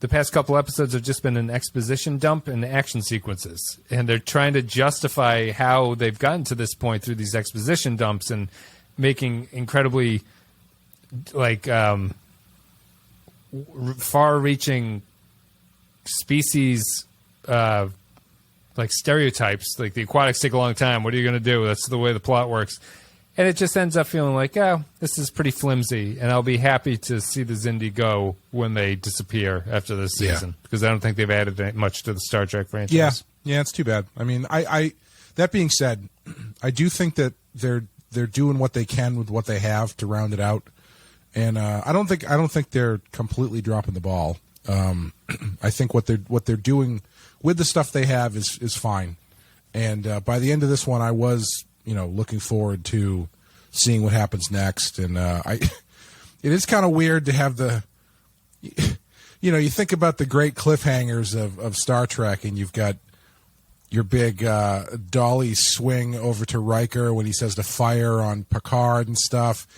the past couple episodes have just been an exposition dump and action sequences. And they're trying to justify how they've gotten to this point through these exposition dumps and making incredibly, like, far-reaching species, like stereotypes. Like the Aquatics take a long time. What are you going to do? That's the way the plot works. And it just ends up feeling like, oh, this is pretty flimsy, and I'll be happy to see the Xindi go when they disappear after this season, because I don't think they've added much to the Star Trek franchise. Yeah, it's too bad. I mean, I that being said, I do think that they're doing what they can with what they have to round it out, and I don't think they're completely dropping the ball. I think what they're doing with the stuff they have is fine, and by the end of this one, I was looking forward to seeing what happens next. And it is kind of weird to have you think about the great cliffhangers of Star Trek, and you've got your big dolly swing over to Riker when he says to fire on Picard and stuff.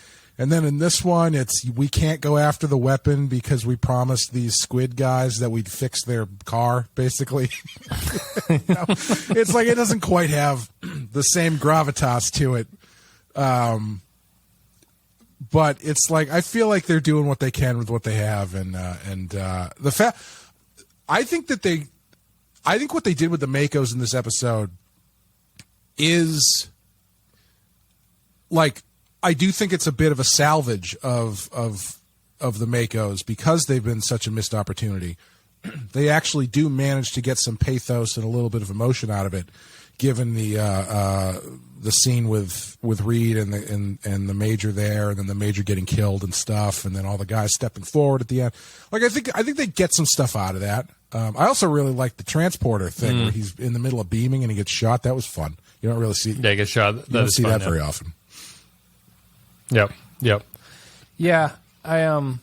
And then in this one, it's we can't go after the weapon because we promised these squid guys that we'd fix their car, basically. It's like it doesn't quite have the same gravitas to it. But it's like I feel like they're doing what they can with what they have, and the fact I think what they did with the Makos in this episode is like. I do think it's a bit of a salvage of the Makos because they've been such a missed opportunity. They actually do manage to get some pathos and a little bit of emotion out of it, given the scene with Reed and the Major there, and then the Major getting killed and stuff, and then all the guys stepping forward at the end. Like I think they get some stuff out of that. I also really like the transporter thing where he's in the middle of beaming and he gets shot. That was fun. You don't really see he gets shot. You don't see that very often. Yep. Yeah, I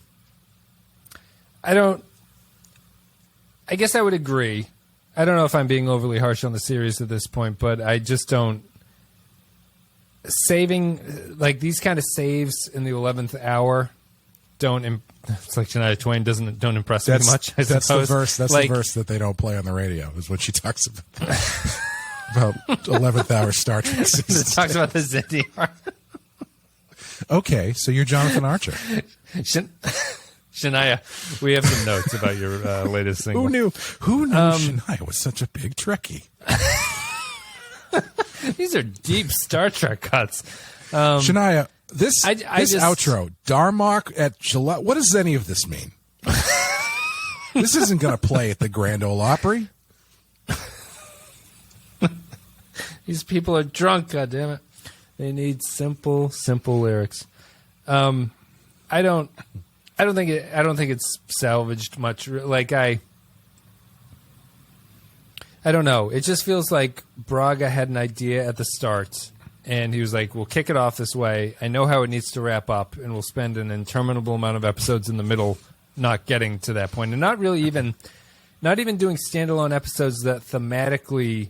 guess I would agree I don't know if I'm being overly harsh on the series at this point, but I just don't. Saving, like, these kind of saves in the 11th hour don't. It's like Shania Twain don't impress me much. I that's suppose. the verse. That's like, the verse that they don't play on the radio. Is when she talks about 11th hour Star Trek it seasons. talks about the Xindi. Okay, so you're Jonathan Archer. Shania, we have some notes about your latest single. Who knew Shania was such a big Trekkie? These are deep Star Trek cuts. Shania, this just outro, Darmok at Gillette, what does any of this mean? This isn't going to play at the Grand Ole Opry. These people are drunk, goddammit. They need simple lyrics. I don't think it's salvaged much. Like I don't know. It just feels like Braga had an idea at the start, and he was like, "We'll kick it off this way. I know how it needs to wrap up, and we'll spend an interminable amount of episodes in the middle not getting to that point, and not even doing standalone episodes that thematically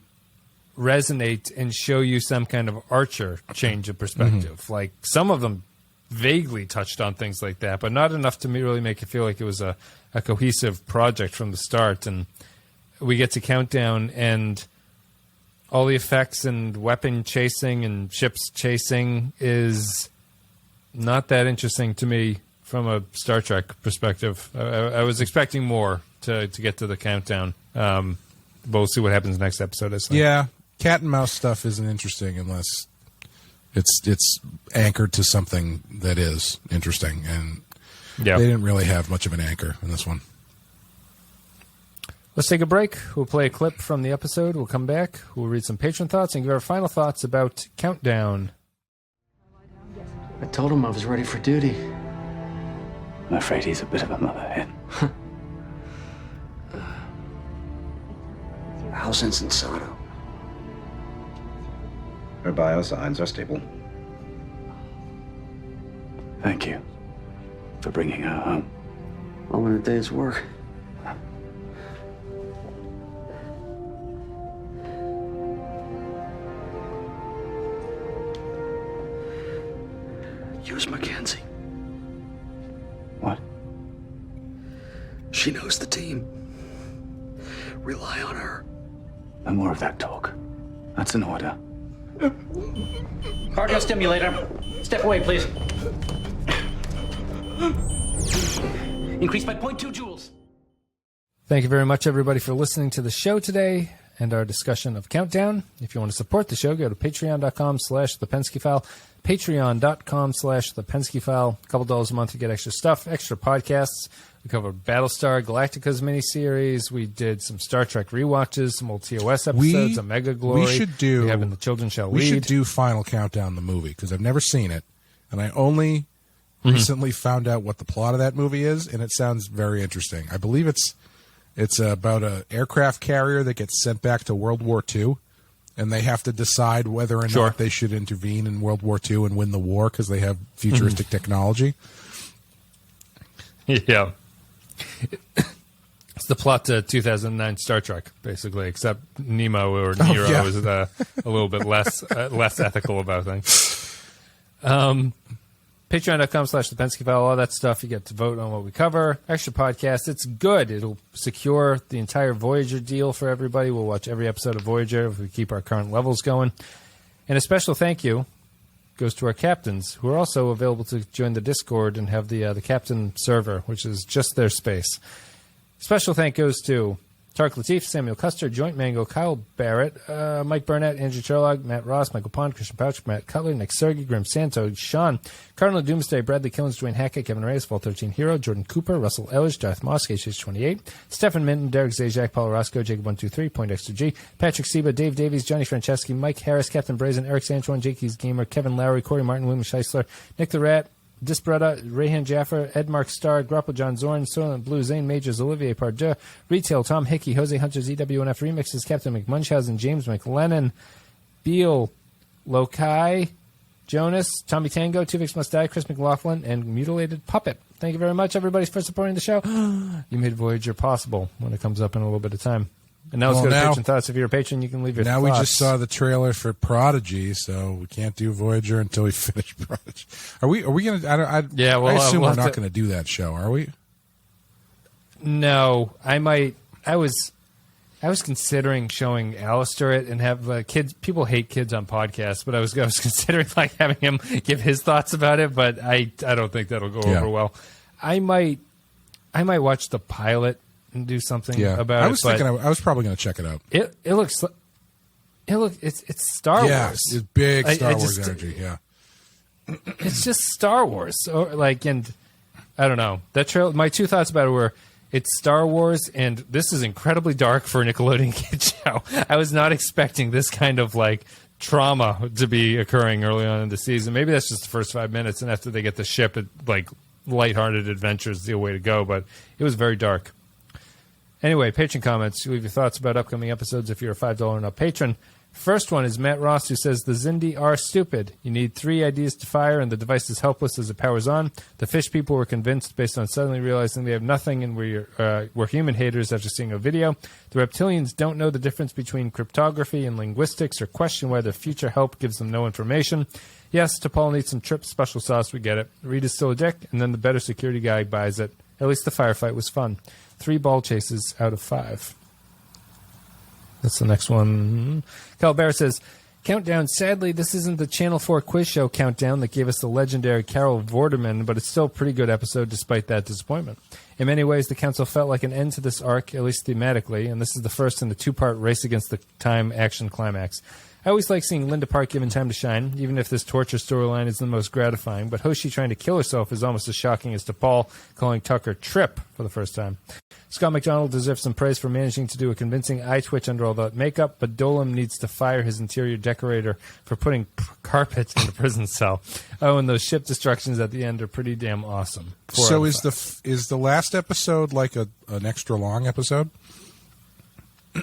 resonate and show you some kind of Archer change of perspective. Mm-hmm. Like some of them vaguely touched on things like that, but not enough to really make it feel like it was a cohesive project from the start." And we get to Countdown, and all the effects and weapon chasing and ships chasing is not that interesting to me from a Star Trek perspective. I was expecting more to get to the Countdown. We'll see what happens next episode. Yeah, cat and mouse stuff isn't interesting unless it's anchored to something that is interesting, and they didn't really have much of an anchor in this one. Let's take a break. We'll play a clip from the episode. We'll come back. We'll read some patron thoughts and give our final thoughts about Countdown. I told him I was ready for duty. I'm afraid he's a bit of a motherhead. How's Insensato? Her biosigns are stable. Thank you for bringing her home. All in a day's work. Use Mackenzie. What? She knows the team. Rely on her. No more of that talk. That's an order. Cardio stimulator. Step away, please. Increase by 0.2 joules. Thank you very much, everybody, for listening to the show today and our discussion of Countdown. If you want to support the show, go to patreon.com/thepenskyfile. Patreon.com/thepenskyfile. A couple $1 a month, you get extra stuff, extra podcasts. We covered Battlestar Galactica's miniseries. We did some Star Trek rewatches, some old TOS episodes, Omega Glory. We should do. We have in The Children Shall Lead. We should do Final Countdown, the movie, because I've never seen it, and I only recently found out what the plot of that movie is, and it sounds very interesting. I believe it's about an aircraft carrier that gets sent back to World War II, and they have to decide whether or not they should intervene in World War II and win the war because they have futuristic technology. Yeah. It's the plot to 2009 Star Trek, basically, except Nemo or Nero is a little bit less ethical about things. Patreon.com/thepenskyfile, all that stuff. You get to vote on what we cover. Extra podcast. It's good. It'll secure the entire Voyager deal for everybody. We'll watch every episode of Voyager if we keep our current levels going. And a special thank you goes to our captains, who are also available to join the Discord and have the captain server, which is just their space. Special thank goes to Tarek Latif, Samuel Custer, Joint Mango, Kyle Barrett, Mike Burnett, Andrew Sherlock, Matt Ross, Michael Pond, Christian Pouch, Matt Cutler, Nick Sergey, Grim Santo, Sean, Cardinal Doomsday, Bradley Killens, Dwayne Hackett, Kevin Reyes, Fall 13 Hero, Jordan Cooper, Russell Ellis, Darth Moss, HH28, Stefan Minton, Derek Zajac, Paul Roscoe, Jacob123, Point Extra G, Patrick Seba, Dave Davies, Johnny Franceschi, Mike Harris, Captain Brazen, Eric Sanchuan, Jakey's Gamer, Kevin Lowry, Corey Martin, William Scheisler, Nick the Rat, Disbretta, Rayhan Jaffer, Ed Mark Starr, Grapple John Zorn, Soylent Blue, Zane Majors, Olivier Pardue, Retail, Tom Hickey, Jose Hunter, ZWNF Remixes, Captain McMunchausen, James McLennan, Beal, Lokai, Jonas, Tommy Tango, Tuvix Must Die, Chris McLaughlin, and Mutilated Puppet. Thank you very much, everybody, for supporting the show. You made Voyager possible when it comes up in a little bit of time. And now let's Well, go to now- patron thoughts. If you're a patron, you can leave your Now thoughts. we just saw the trailer for Prodigy, so we can't do Voyager until we finish Prodigy. Are we going to? Yeah, well, I assume we'll we're have not to- going to do that show, are we? No, I might. I was considering showing Alistair it and have kids. People hate kids on podcasts, but I was considering like having him give his thoughts about it. But I don't think that'll go over well. I might watch the pilot and do something about it. I was thinking I was probably going to check it out. It's Star Wars. Yes, it's big Star Wars just- energy. Yeah. It's just Star Wars. And I don't know. That trail. My two thoughts about it were, it's Star Wars, and this is incredibly dark for a Nickelodeon kid show. I was not expecting this kind of trauma to be occurring early on in the season. Maybe that's just the first 5 minutes, and after they get the ship, lighthearted adventure is the way to go. But it was very dark. Anyway, patron comments. Leave your thoughts about upcoming episodes if you're a $5 and up patron. First one is Matt Ross, who says, the Xindi are stupid. You need 3 ideas to fire, and the device is helpless as it powers on. The fish people were convinced based on suddenly realizing they have nothing, and we're human haters after seeing a video. The reptilians don't know the difference between cryptography and linguistics, or question why their future help gives them no information. Yes, T'Pol needs some trip special sauce, we get it. Reed is still a dick, and then the better security guy buys it. At least the firefight was fun. 3 ball chases out of 5. That's the next one. Calabera says, Countdown, sadly, this isn't the Channel 4 quiz show Countdown that gave us the legendary Carol Vorderman, but it's still a pretty good episode despite that disappointment. In many ways, the Council felt like an end to this arc, at least thematically, and this is the first in the 2-part race against the time action climax. I always like seeing Linda Park given time to shine, even if this torture storyline is the most gratifying, but Hoshi trying to kill herself is almost as shocking as T'Pol calling Tucker Trip for the first time. Scott McDonald deserves some praise for managing to do a convincing eye twitch under all that makeup, but Dolan needs to fire his interior decorator for putting carpet in the prison cell. Oh, and those ship destructions at the end are pretty damn awesome. 4 So out of 5. is the last episode like an extra long episode?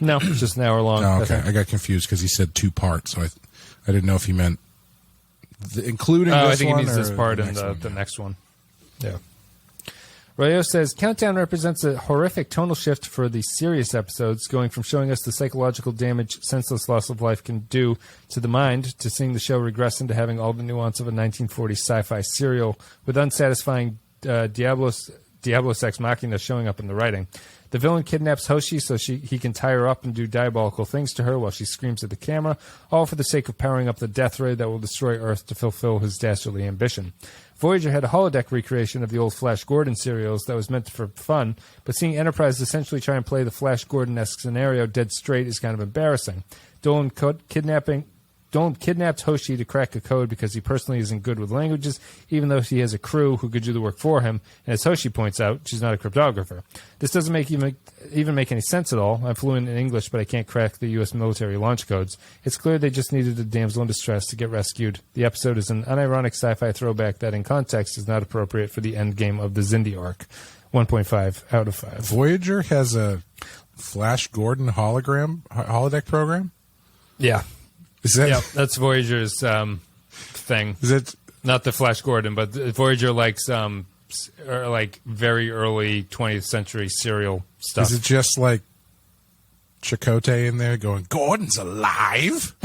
No, it's just an hour long. Oh, okay. I got confused because he said 2 parts, so I didn't know if he meant including this one. I think he means this or part the and next one. the next one. Yeah. Rayo says, Countdown represents a horrific tonal shift for the serious episodes, going from showing us the psychological damage senseless loss of life can do to the mind, to seeing the show regress into having all the nuance of a 1940s sci-fi serial, with unsatisfying Diablos Ex Machina showing up in the writing. The villain kidnaps Hoshi so he can tie her up and do diabolical things to her while she screams at the camera, all for the sake of powering up the death ray that will destroy Earth to fulfill his dastardly ambition. Voyager had a holodeck recreation of the old Flash Gordon serials that was meant for fun, but seeing Enterprise essentially try and play the Flash Gordon-esque scenario dead straight is kind of embarrassing. Dolan kidnapped Hoshi to crack a code because he personally isn't good with languages, even though he has a crew who could do the work for him. And as Hoshi points out, she's not a cryptographer. This doesn't even make any sense at all. I'm fluent in English, but I can't crack the U.S. military launch codes. It's clear they just needed a damsel in distress to get rescued. The episode is an unironic sci-fi throwback that, in context, is not appropriate for the endgame of the Xindi arc. 1.5 out of 5. Voyager has a Flash Gordon holodeck program? Yeah. Is that, Yeah, that's Voyager's thing. is it Not the Flash Gordon, but Voyager likes very early 20th century serial stuff. Is it just like Chakotay in there going, Gordon's alive?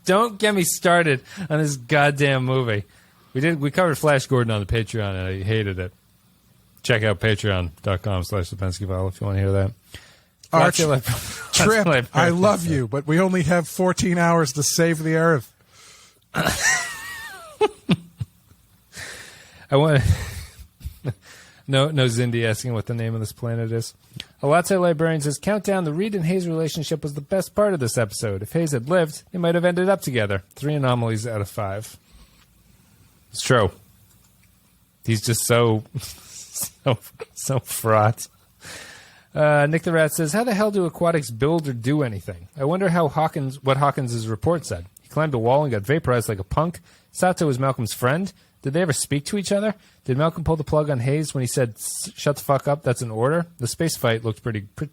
Don't get me started on this goddamn movie. We covered Flash Gordon on the Patreon, and I hated it. Check out patreon.com/Lipinski-File if you want to hear that. Arch, Trip, I love you, but we only have 14 hours to save the Earth. I want no Xindi asking what the name of this planet is. A Latte Librarian says, Countdown, the Reed and Hayes relationship was the best part of this episode. If Hayes had lived, they might have ended up together. 3 anomalies out of 5. It's true. He's just so fraught. Nick the Rat says, how the hell do Aquatics build or do anything? I wonder what Hawkins' report said. He climbed a wall and got vaporized like a punk. Sato was Malcolm's friend. Did they ever speak to each other? Did Malcolm pull the plug on Hayes when he said, shut the fuck up, that's an order? The space fight looked pretty good.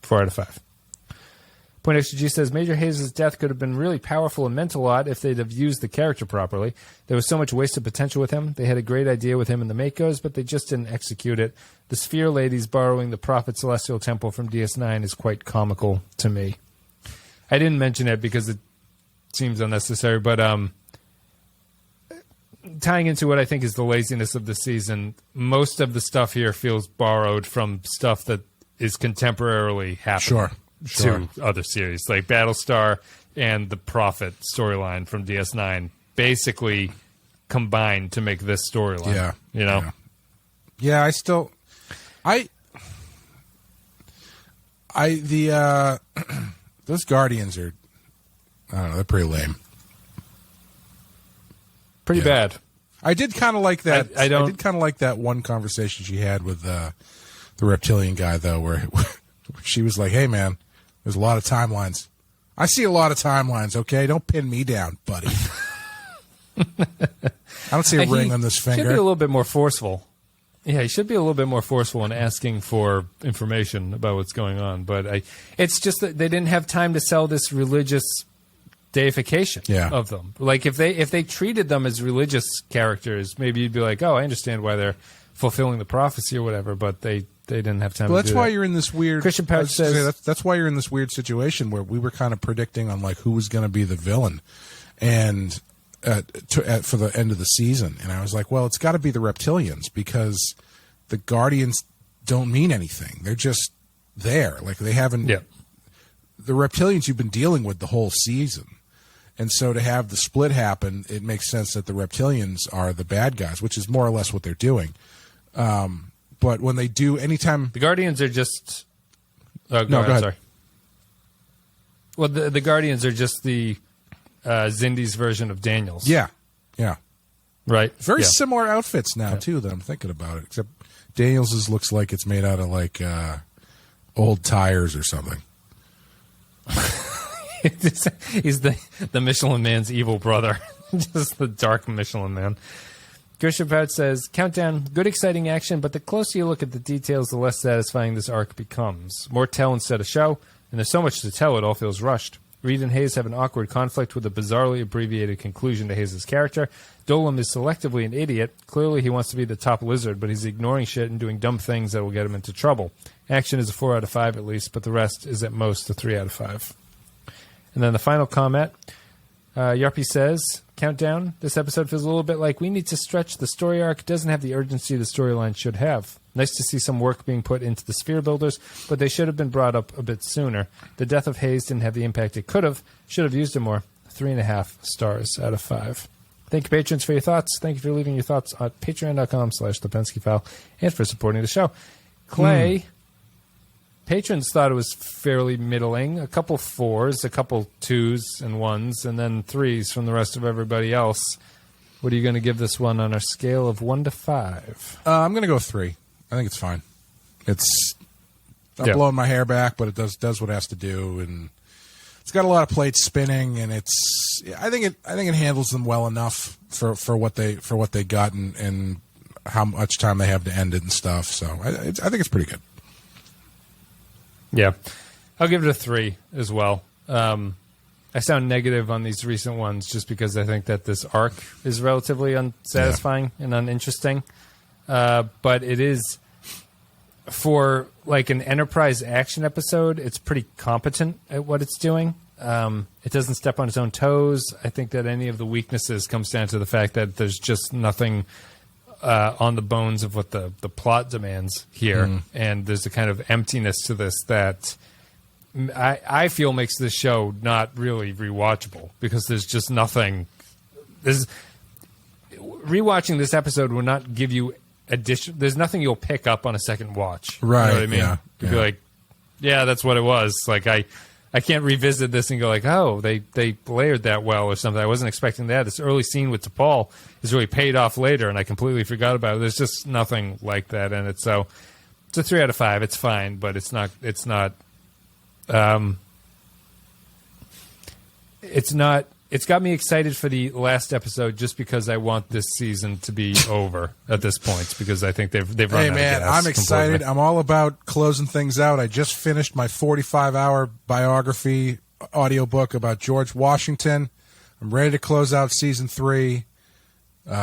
4 out of 5. Point XG says, Major Hayes' death could have been really powerful and meant a lot if they'd have used the character properly. There was so much wasted potential with him. They had a great idea with him in the Makos, but they just didn't execute it. The Sphere ladies borrowing the Prophet Celestial Temple from DS9 is quite comical to me. I didn't mention it because it seems unnecessary, but tying into what I think is the laziness of the season, most of the stuff here feels borrowed from stuff that is contemporarily happening to other series, like Battlestar and the Prophet storyline from DS9, basically combined to make this storyline. Yeah, you know. Yeah, those Guardians are, I don't know, they're pretty lame. Pretty bad. I did kind of like that. I did kind of like that one conversation she had with the reptilian guy, though, where she was like, "Hey, man, there's a lot of timelines. I see a lot of timelines. Okay, don't pin me down, buddy. I don't see a ring on this finger." Should be a little bit more forceful. Yeah, he should be a little bit more forceful in asking for information about what's going on. But it's just that they didn't have time to sell this religious deification of them. Like if they treated them as religious characters, maybe you'd be like, oh, I understand why they're fulfilling the prophecy or whatever. But they didn't have time. Well, to that's do why that. You're in this weird. Christian Pouch says that's why you're in this weird situation where we were kind of predicting on like who was going to be the villain, and for the end of the season, and I was like, well, it's got to be the reptilians because the Guardians don't mean anything. They're just there. Like they haven't. Yeah. The reptilians you've been dealing with the whole season. And so to have the split happen, it makes sense that the reptilians are the bad guys, which is more or less what they're doing. But when they do, anytime... The Guardians are just... go ahead. Sorry. Well, the Guardians are just the Xindi's version of Daniels. Yeah, yeah. Right? Very similar outfits now, too, that I'm thinking about it. Except Daniels's looks like it's made out of, like, old tires or something. He's the Michelin Man's evil brother. Just the dark Michelin Man. Christian Pouch says, Countdown, good exciting action, but the closer you look at the details, the less satisfying this arc becomes. More tell instead of show, and there's so much to tell it all feels rushed. Reed and Hayes have an awkward conflict with a bizarrely abbreviated conclusion to Hayes' character. Dolan is selectively an idiot. Clearly he wants to be the top lizard, but he's ignoring shit and doing dumb things that will get him into trouble. Action is a 4 out of 5 at least, but the rest is at most a 3 out of 5. And then the final comment, Yarpy says, Countdown, this episode feels a little bit like we need to stretch the story arc. It doesn't have the urgency the storyline should have. Nice to see some work being put into the Sphere builders, but they should have been brought up a bit sooner. The death of Hayes didn't have the impact it could have. Should have used it more. 3.5 stars out of 5. Thank you, patrons, for your thoughts. Thank you for leaving your thoughts at patreon.com/LepenskyFile and for supporting the show. Clay... Patrons thought it was fairly middling. A couple 4s, a couple 2s and 1s, and then 3s from the rest of everybody else. What are you going to give this one on our scale of 1 to 5? I'm going to go 3. I think it's fine. It's not blowing my hair back, but it does what it has to do, and it's got a lot of plates spinning, and it's. I think it handles them well enough for what they got and how much time they have to end it and stuff. So I think it's pretty good. Yeah, I'll give it a 3 as well. I sound negative on these recent ones just because I think that this arc is relatively unsatisfying and uninteresting. But it is, for like an Enterprise action episode, it's pretty competent at what it's doing. It doesn't step on its own toes. I think that any of the weaknesses comes down to the fact that there's just nothing on the bones of what the plot demands here. And there's a kind of emptiness to this that I feel makes this show not really rewatchable because there's just nothing. Rewatching this episode will not give you there's nothing you'll pick up on a second watch. Right. You know what I mean? Yeah, You'd be like, yeah, that's what it was. Like I can't revisit this and go like, oh, they layered that well or something. I wasn't expecting that. This early scene with T'Pol is really paid off later, and I completely forgot about it. There's just nothing like that in it. So it's a 3 out of 5. It's fine, but it's not it's got me excited for the last episode just because I want this season to be over at this point because I think they've run Hey, out man, of gas I'm excited. completely. I'm all about closing things out. I just finished my 45-hour biography audiobook about George Washington. I'm ready to close out season 3. Still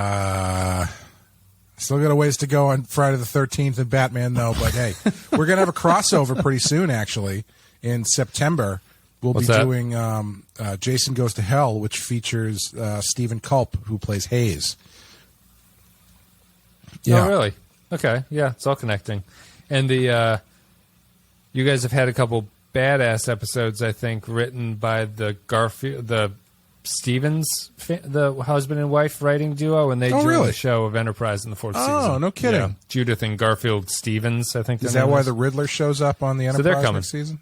got a ways to go on Friday the 13th and Batman, though. But, hey, we're going to have a crossover pretty soon, actually, in September. We'll What's be that? doing Jason Goes to Hell, which features Stephen Culp, who plays Hayes. Oh, really? Okay, yeah, it's all connecting. And the you guys have had a couple badass episodes, I think, written by the Stevens, the husband and wife writing duo, and they joined really? the show of Enterprise in the 4th season. Oh, no kidding. Yeah. Judith and Garfield Stevens, I think. Is their that name why the Riddler shows up on the So they're Enterprise coming. next season?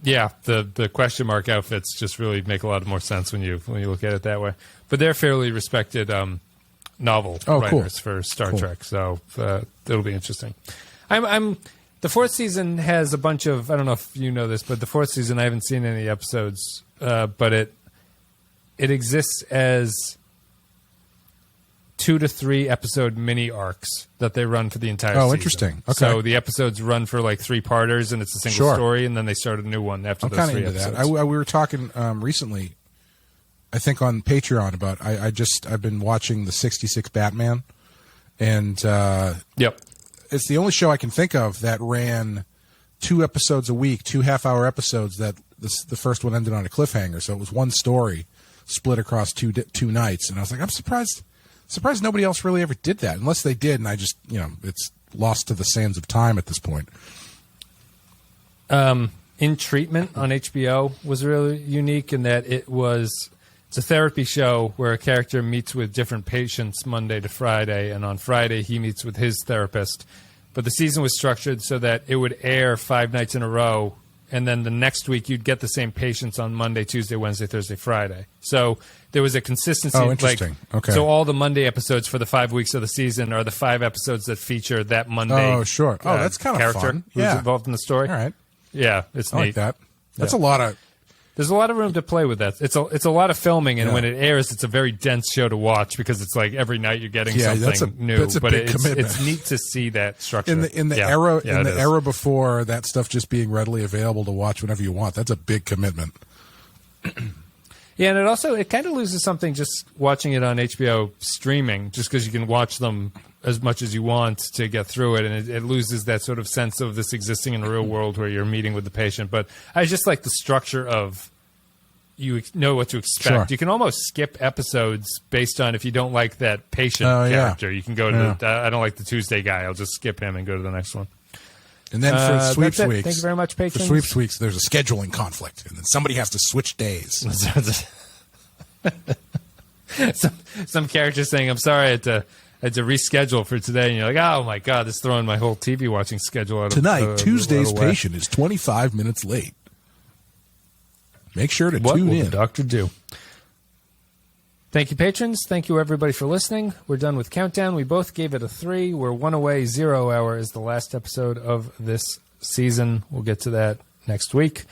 Yeah, the question mark outfits just really make a lot more sense when you look at it that way. But they're fairly respected novel writers for Star Trek, so it'll be interesting. I'm the 4th season has a bunch of, I don't know if you know this, but the 4th season I haven't seen any episodes, but it exists as 2 to 3 episode mini arcs that they run for the entire season. Oh, interesting. Okay. So the episodes run for like 3-parters, and it's a single Sure. story, and then they start a new one after I'm those kind of 3 into episodes. that. We were talking recently, I think on Patreon, about I've been watching the 66 Batman, and Yep. it's the only show I can think of that ran 2 episodes a week, 2 half-hour episodes. That the first one ended on a cliffhanger, so it was one story split across two nights. And I was like, I'm surprised nobody else really ever did that, unless they did, and I just it's lost to the sands of time at this point. In Treatment on HBO was really unique in that it's a therapy show where a character meets with different patients Monday to Friday, and on Friday he meets with his therapist. But the season was structured so that it would air 5 nights in a row, and then the next week you'd get the same patients on Monday, Tuesday, Wednesday, Thursday, Friday. So there was a consistency. Oh, interesting. Okay. So all the Monday episodes for the 5 weeks of the season are the 5 episodes that feature that Monday. Oh, sure. Oh, that's kind of character fun. who's Yeah. involved in the story. All right. Yeah, it's I neat. like that. That's Yeah. a lot of... There's a lot of room to play with that. It's a lot of filming, and Yeah. when it airs, it's a very dense show to watch because it's like every night you're getting something new. That's a but big commitment. it's neat to see that structure in the Yeah. era Yeah, it is. era before that stuff just being readily available to watch whenever you want. That's a big commitment. Yeah, and it kind of loses something just watching it on HBO streaming, just because you can watch them as much as you want to get through it, and it loses that sort of sense of this existing in the real world where you're meeting with the patient. But I just like the structure of you know what to expect. Sure. You can almost skip episodes based on if you don't like that patient Oh, yeah. character. You can go to I don't like the Tuesday guy. I'll just skip him and go to the next one. And then for That's sweeps it. weeks, Thank you very much, patrons. For sweeps weeks, there's a scheduling conflict, and then somebody has to switch days. some character saying, "I'm sorry, I had to reschedule for today," and you're like, "Oh my god, this is throwing my whole TV watching schedule out Tonight, of Tuesday's out of whack." patient is 25 minutes late. Make sure to What tune will in. the doctor do? Thank you, patrons. Thank you, everybody, for listening. We're done with Countdown. We both gave it a 3. We're 1 away. 0 Hour is the last episode of this season. We'll get to that next week.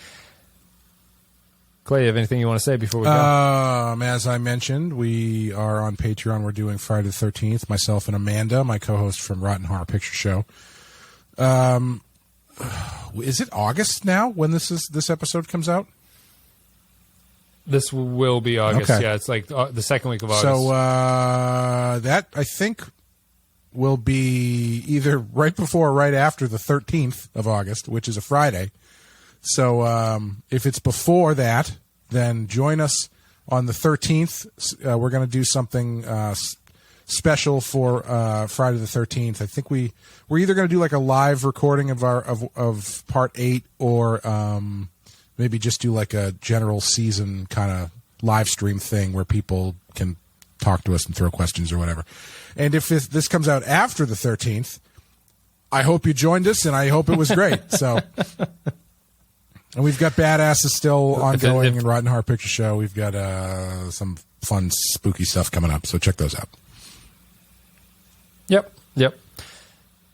Clay, you have anything you want to say before we go? As I mentioned, we are on Patreon. We're doing Friday the 13th. Myself and Amanda, my co-host from Rotten Horror Picture Show. Is it August now when this episode comes out? This will be August. Okay. Yeah, it's like the second week of August. So that, I think, will be either right before or right after the 13th of August, which is a Friday. So if it's before that, then join us on the 13th. We're going to do something special for Friday the 13th. I think we're either going to do like a live recording of of part 8 or maybe just do like a general season kind of live stream thing where people can talk to us and throw questions or whatever. And if this comes out after the 13th, I hope you joined us, and I hope it was great. So, and we've got Badasses still ongoing in Rotten Horror Picture Show. We've got some fun, spooky stuff coming up, so check those out. Yep.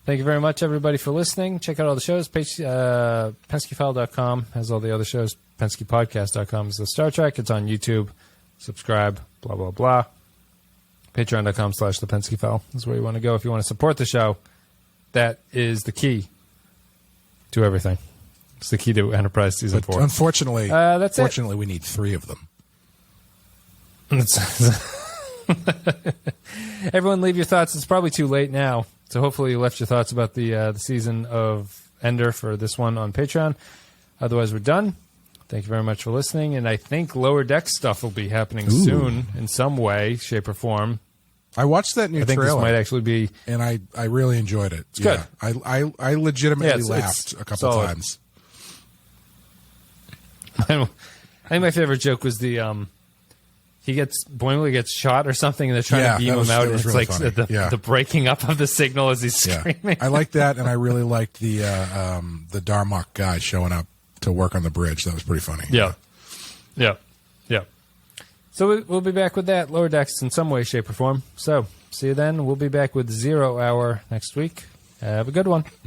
Thank you very much, everybody, for listening. Check out all the shows. PenskeFile.com has all the other shows. PenskePodcast.com is the Star Trek. It's on YouTube. Subscribe, blah, blah, blah. Patreon.com/The Penske File is where you want to go if you want to support the show. That is the key to everything. It's the key to Enterprise Season 4. Unfortunately, that's fortunately, we need 3 of them. Everyone leave your thoughts. It's probably too late now. So hopefully you left your thoughts about the season of Ender for this one on Patreon. Otherwise, we're done. Thank you very much for listening. And I think Lower Deck stuff will be happening soon in some way, shape, or form. I watched that new I think trailer. this might actually be... And I really enjoyed it. It's good. I legitimately laughed a couple times. I think my favorite joke was the... Boimler gets shot or something, and they're trying to beam him out, and it's really like the breaking up of the signal as he's screaming. I like that, and I really liked the Darmok guy showing up to work on the bridge. That was pretty funny. Yeah. So we'll be back with that, Lower Decks, in some way, shape, or form. So see you then. We'll be back with 0 Hour next week. Have a good one.